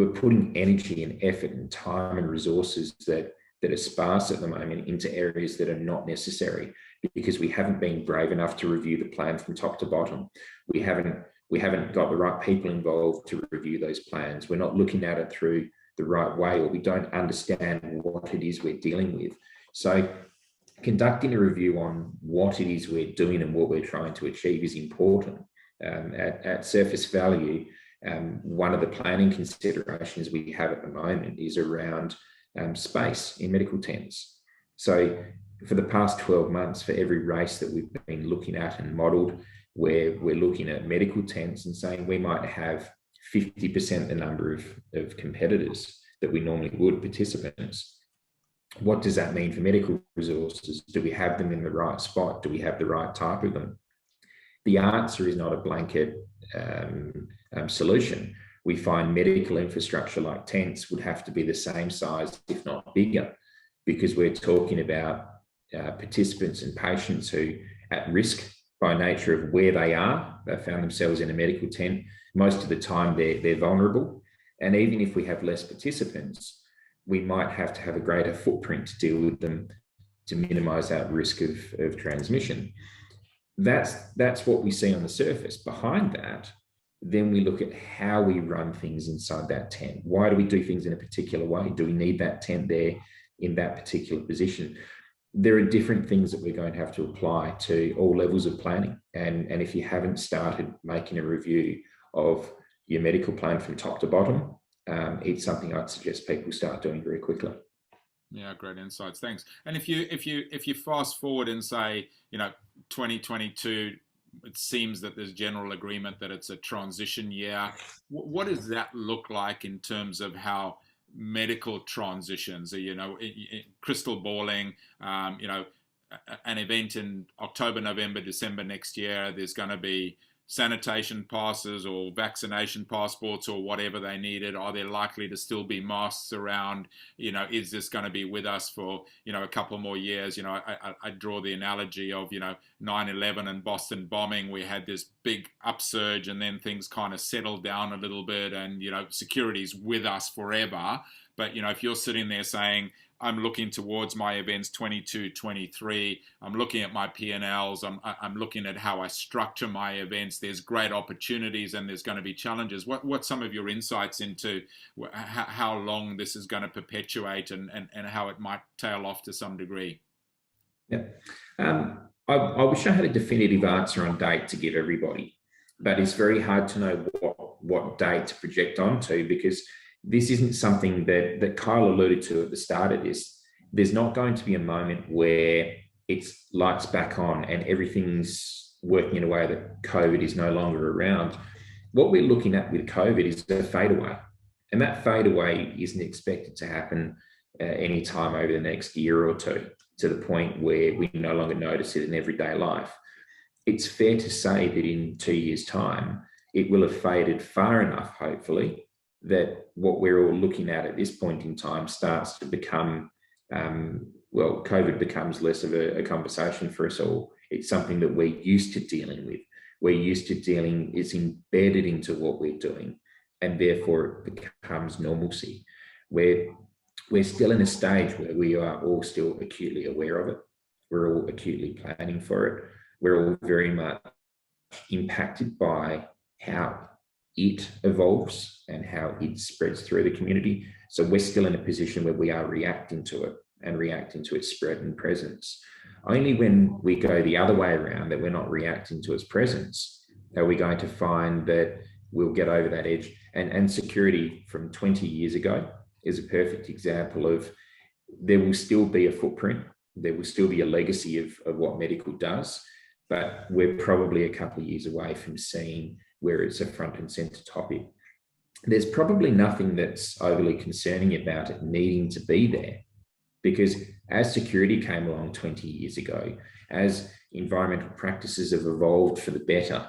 putting energy and effort and time and resources that are sparse at the moment into areas that are not necessary, because we haven't been brave enough to review the plan from top to bottom. We haven't got the right people involved to review those plans. We're not looking at it through the right way, or we don't understand what it is we're dealing with. So conducting a review on what it is we're doing and what we're trying to achieve is important. At surface value, one of the planning considerations we have at the moment is around space in medical tents. So for the past 12 months, for every race that we've been looking at and modelled, where we're looking at medical tents and saying we might have 50% the number of competitors that we normally would, participants. What does that mean for medical resources? Do we have them in the right spot? Do we have the right type of them? The answer is not a blanket solution. We find medical infrastructure like tents would have to be the same size, if not bigger, because we're talking about participants and patients who at risk by nature of where they are. They found themselves in a medical tent. Most of the time they're vulnerable. And even if we have less participants, we might have to have a greater footprint to deal with them to minimize that risk of transmission. That's what we see on the surface. Behind that, then we look at how we run things inside that tent. Why do we do things in a particular way? Do we need that tent there in that particular position? There are different things that we're going to have to apply to all levels of planning. And if you haven't started making a review of your medical plan from top to bottom, it's something I'd suggest people start doing very quickly. Yeah, great insights. Thanks. And if you fast forward and say, 2022, it seems that there's general agreement that it's a transition year. What does that look like in terms of how medical transitions, crystal balling, an event in October, November, December next year, there's going to be sanitation passes or vaccination passports or whatever they needed. Are there likely to still be masks around? Is this going to be with us for, a couple more years? I draw the analogy of, 9/11 and Boston bombing. We had this big upsurge and then things kind of settled down a little bit and, security's with us forever. But, if you're sitting there saying, I'm looking towards my events 22, 23. I'm looking at my P&Ls. I'm looking at how I structure my events. There's great opportunities and there's going to be challenges. What's some of your insights into how long this is going to perpetuate and how it might tail off to some degree? Yeah. I wish I had a definitive answer on date to give everybody, but it's very hard to know what date to project onto, because this isn't something that Kyle alluded to at the start of this. There's not going to be a moment where it's lights back on and everything's working in a way that COVID is no longer around. What we're looking at with COVID is a fade away. And that fade away isn't expected to happen any time over the next year or two, to the point where we no longer notice it in everyday life. It's fair to say that in 2 years' time, it will have faded far enough, hopefully, that what we're all looking at this point in time starts to become, COVID becomes less of a conversation for us all. It's something that we're used to dealing with. It's embedded into what we're doing, and therefore it becomes normalcy. We're still in a stage where we are all still acutely aware of it. We're all acutely planning for it. We're all very much impacted by how it evolves and how it spreads through the community. So we're still in a position where we are reacting to it and reacting to its spread and presence. Only when we go the other way around, that we're not reacting to its presence, are we going to find that we'll get over that edge. And security from 20 years ago is a perfect example of, there will still be a footprint, there will still be a legacy of what medical does, but we're probably a couple of years away from seeing where it's a front and center topic. There's probably nothing that's overly concerning about it needing to be there, because as security came along 20 years ago, as environmental practices have evolved for the better,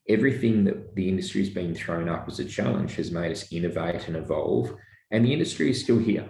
everything that the industry has been thrown up as a challenge has made us innovate and evolve, and the industry is still here.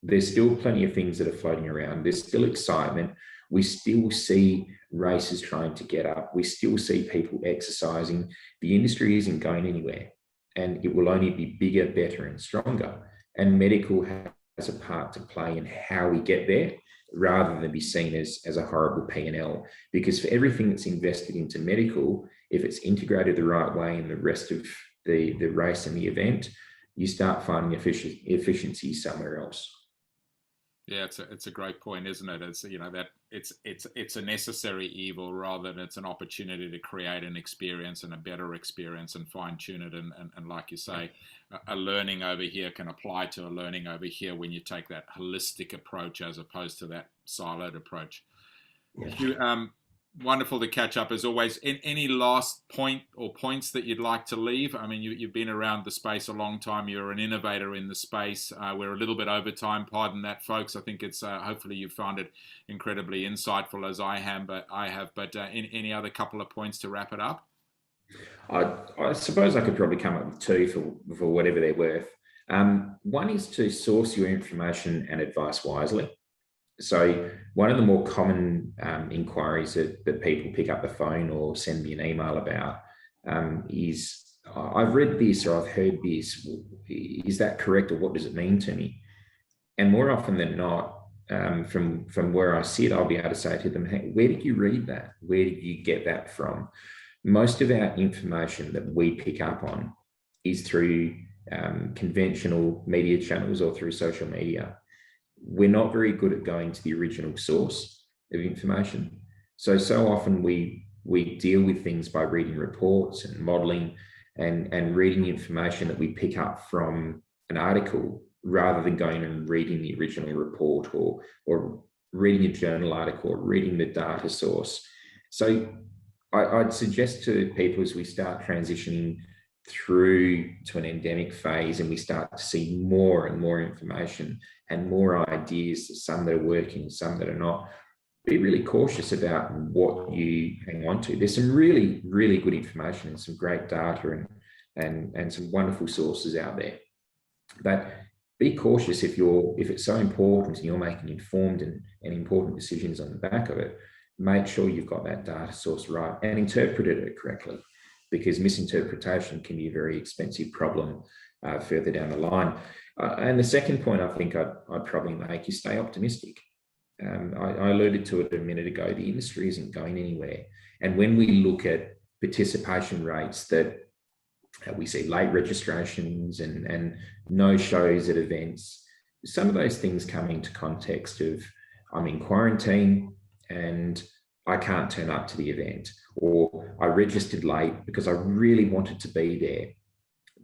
There's still plenty of things that are floating around. There's still excitement. We still see races trying to get up. We still see people exercising. The industry isn't going anywhere, and it will only be bigger, better, and stronger. And medical has a part to play in how we get there, rather than be seen as a horrible P&L. Because for everything that's invested into medical, if it's integrated the right way in the rest of the race and the event, you start finding efficiency somewhere else. Yeah, it's a great point, isn't it? It's, you know, that it's a necessary evil rather than it's an opportunity to create an experience and a better experience and fine tune it. And like you say, a learning over here can apply to a learning over here when you take that holistic approach as opposed to that siloed approach. Yeah. Wonderful to catch up as always. Any last point or points that you'd like to leave? I mean, you've been around the space a long time. You're an innovator in the space. We're a little bit over time. Pardon that, folks. I think it's hopefully you found it incredibly insightful as I have. But any other couple of points to wrap it up? I suppose I could probably come up with two for whatever they're worth. One is to source your information and advice wisely. So one of the more common inquiries that people pick up the phone or send me an email about is, I've read this or I've heard this, is that correct, or what does it mean to me? And more often than not, from where I sit, I'll be able to say to them, hey, where did you read that? Where did you get that from? Most of our information that we pick up on is through conventional media channels or through social media. We're not very good at going to the original source of information. So often we deal with things by reading reports and modeling and reading information that we pick up from an article, rather than going and reading the original report or reading a journal article or reading the data source. So I'd suggest to people as we start transitioning through to an endemic phase and we start to see more and more information and more ideas, some that are working, some that are not, be really cautious about what you hang on to. There's some really, really good information and some great data and some wonderful sources out there. But be cautious if it's so important and you're making informed and important decisions on the back of it, make sure you've got that data source right and interpreted it correctly, because misinterpretation can be a very expensive problem further down the line. And the second point I think I'd probably make is stay optimistic. I alluded to it a minute ago, the industry isn't going anywhere. And when we look at participation rates that we see late registrations and no shows at events, some of those things come into context of I'm in quarantine and I can't turn up to the event, or I registered late because I really wanted to be there,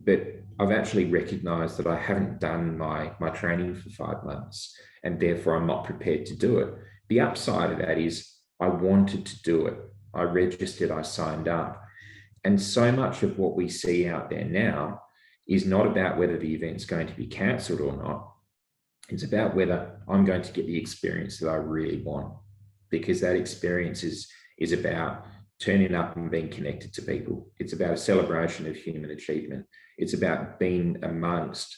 but I've actually recognized that I haven't done my training for 5 months and therefore I'm not prepared to do it. The upside of that is I wanted to do it. I registered, I signed up. And so much of what we see out there now is not about whether the event's going to be cancelled or not. It's about whether I'm going to get the experience that I really want, because that experience is about turning up and being connected to people. It's about a celebration of human achievement. It's about being amongst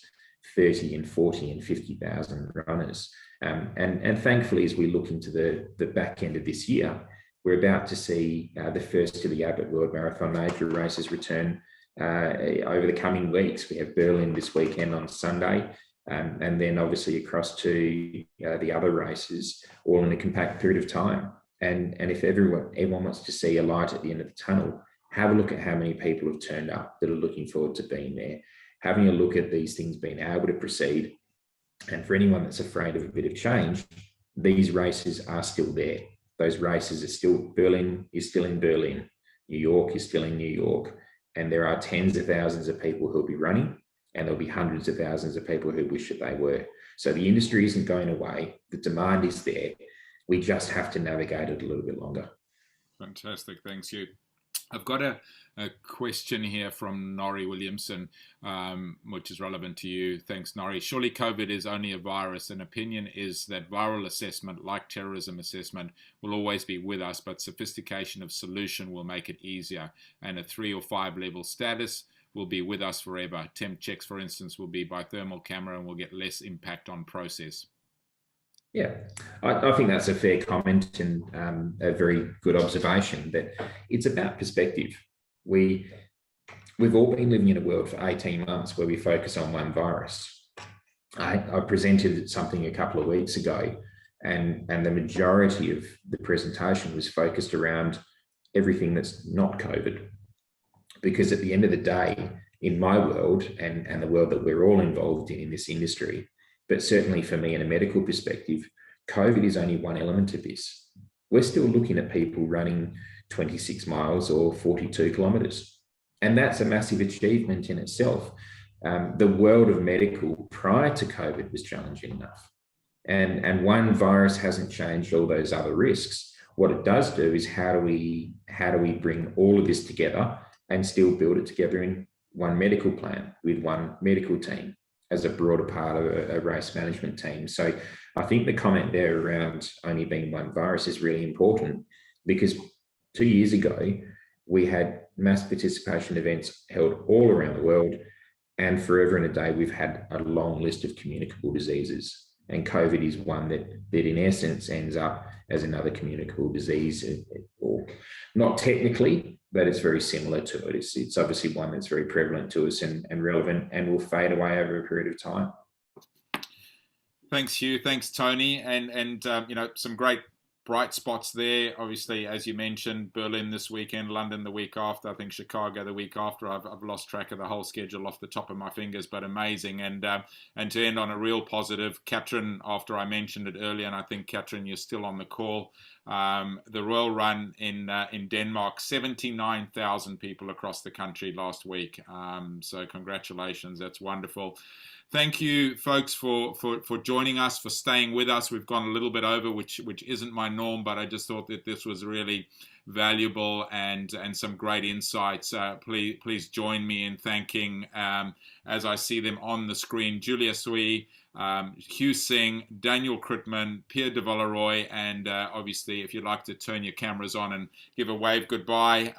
30 and 40 and 50,000 runners. And thankfully, as we look into the back end of this year, we're about to see the first of the Abbott World Marathon major races return over the coming weeks. We have Berlin this weekend on Sunday, and then obviously across to the other races, all in a compact period of time. And if everyone wants to see a light at the end of the tunnel, have a look at how many people have turned up that are looking forward to being there, having a look at these things being able to proceed. And for anyone that's afraid of a bit of change, these races are still there. Those races are still, Berlin is still in Berlin, New York is still in New York, and there are tens of thousands of people who'll be running, and there'll be hundreds of thousands of people who wish that they were. So the industry isn't going away. The demand is there. We just have to navigate it a little bit longer. Fantastic. Thanks, Hugh. I've got a question here from Norrie Williamson, which is relevant to you. Thanks, Norrie. Surely COVID is only a virus. An opinion is that viral assessment, like terrorism assessment, will always be with us, but sophistication of solution will make it easier. And a 3 or 5 level status will be with us forever. Temp checks, for instance, will be by thermal camera and will get less impact on process. Yeah, I think that's a fair comment and a very good observation, that it's about perspective. We've all been living in a world for 18 months where we focus on one virus. I presented something a couple of weeks ago, and the majority of the presentation was focused around everything that's not COVID. Because at the end of the day, in my world and the world that we're all involved in this industry, but certainly for me in a medical perspective, COVID is only one element of this. We're still looking at people running 26 miles or 42 kilometres. And that's a massive achievement in itself. The world of medical prior to COVID was challenging enough. And one virus hasn't changed all those other risks. What it does do is how do we bring all of this together and still build it together in one medical plan with one medical team as a broader part of a race management team. So I think the comment there around only being one virus is really important, because 2 years ago, we had mass participation events held all around the world, and forever and a day, we've had a long list of communicable diseases. And COVID is one that in essence ends up as another communicable disease, or not technically, but it's very similar to it. It's obviously one that's very prevalent to us and relevant and will fade away over a period of time. Thanks, Hugh. Thanks, Tony. And some great bright spots there. Obviously, as you mentioned, Berlin this weekend, London the week after, I think Chicago the week after. I've lost track of the whole schedule off the top of my fingers, but amazing. And to end on a real positive, Katrin, after I mentioned it earlier, and I think, Katrin, you're still on the call, the Royal Run in Denmark, 79,000 people across the country last week. So congratulations. That's wonderful. Thank you, folks, for joining us, for staying with us. We've gone a little bit over, which isn't my norm, but I just thought that this was really valuable and some great insights. Please join me in thanking, as I see them on the screen, Julia Sui, Hugh Singe, Daniel Krutman, Pierre De Villarroy, and obviously, if you'd like to turn your cameras on and give a wave goodbye,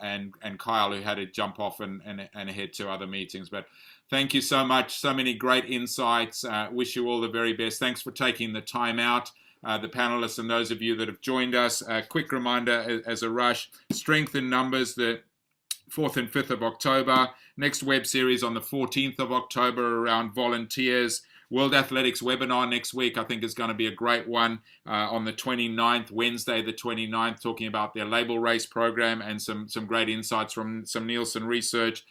and Kyle, who had to jump off and head to other meetings. But thank you so much. So many great insights. Wish you all the very best. Thanks for taking the time out. The panelists and those of you that have joined us. A quick reminder as a rush, Strength in Numbers, the 4th and 5th of October. Next web series on the 14th of October around volunteers. World Athletics webinar next week, I think, is going to be a great one on the 29th, Wednesday the 29th, talking about their label race program and some great insights from some Nielsen research.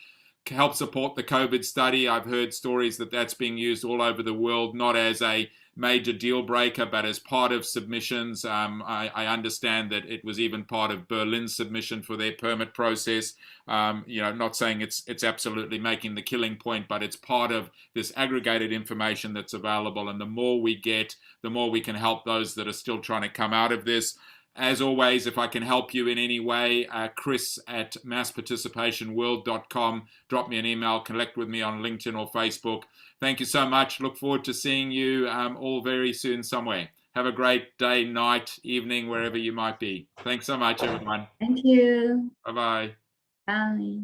Help support the COVID study. I've heard stories that that's being used all over the world, not as a major deal breaker, but as part of submissions. I understand that it was even part of Berlin's submission for their permit process. Not saying it's absolutely making the killing point, but it's part of this aggregated information that's available. And the more we get, the more we can help those that are still trying to come out of this. As always, if I can help you in any way, chris@massparticipationworld.com. Drop me an email, connect with me on LinkedIn or Facebook. Thank you so much. Look forward to seeing you all very soon somewhere. Have a great day, night, evening, wherever you might be. Thanks so much, everyone. Thank you. Bye-bye. Bye.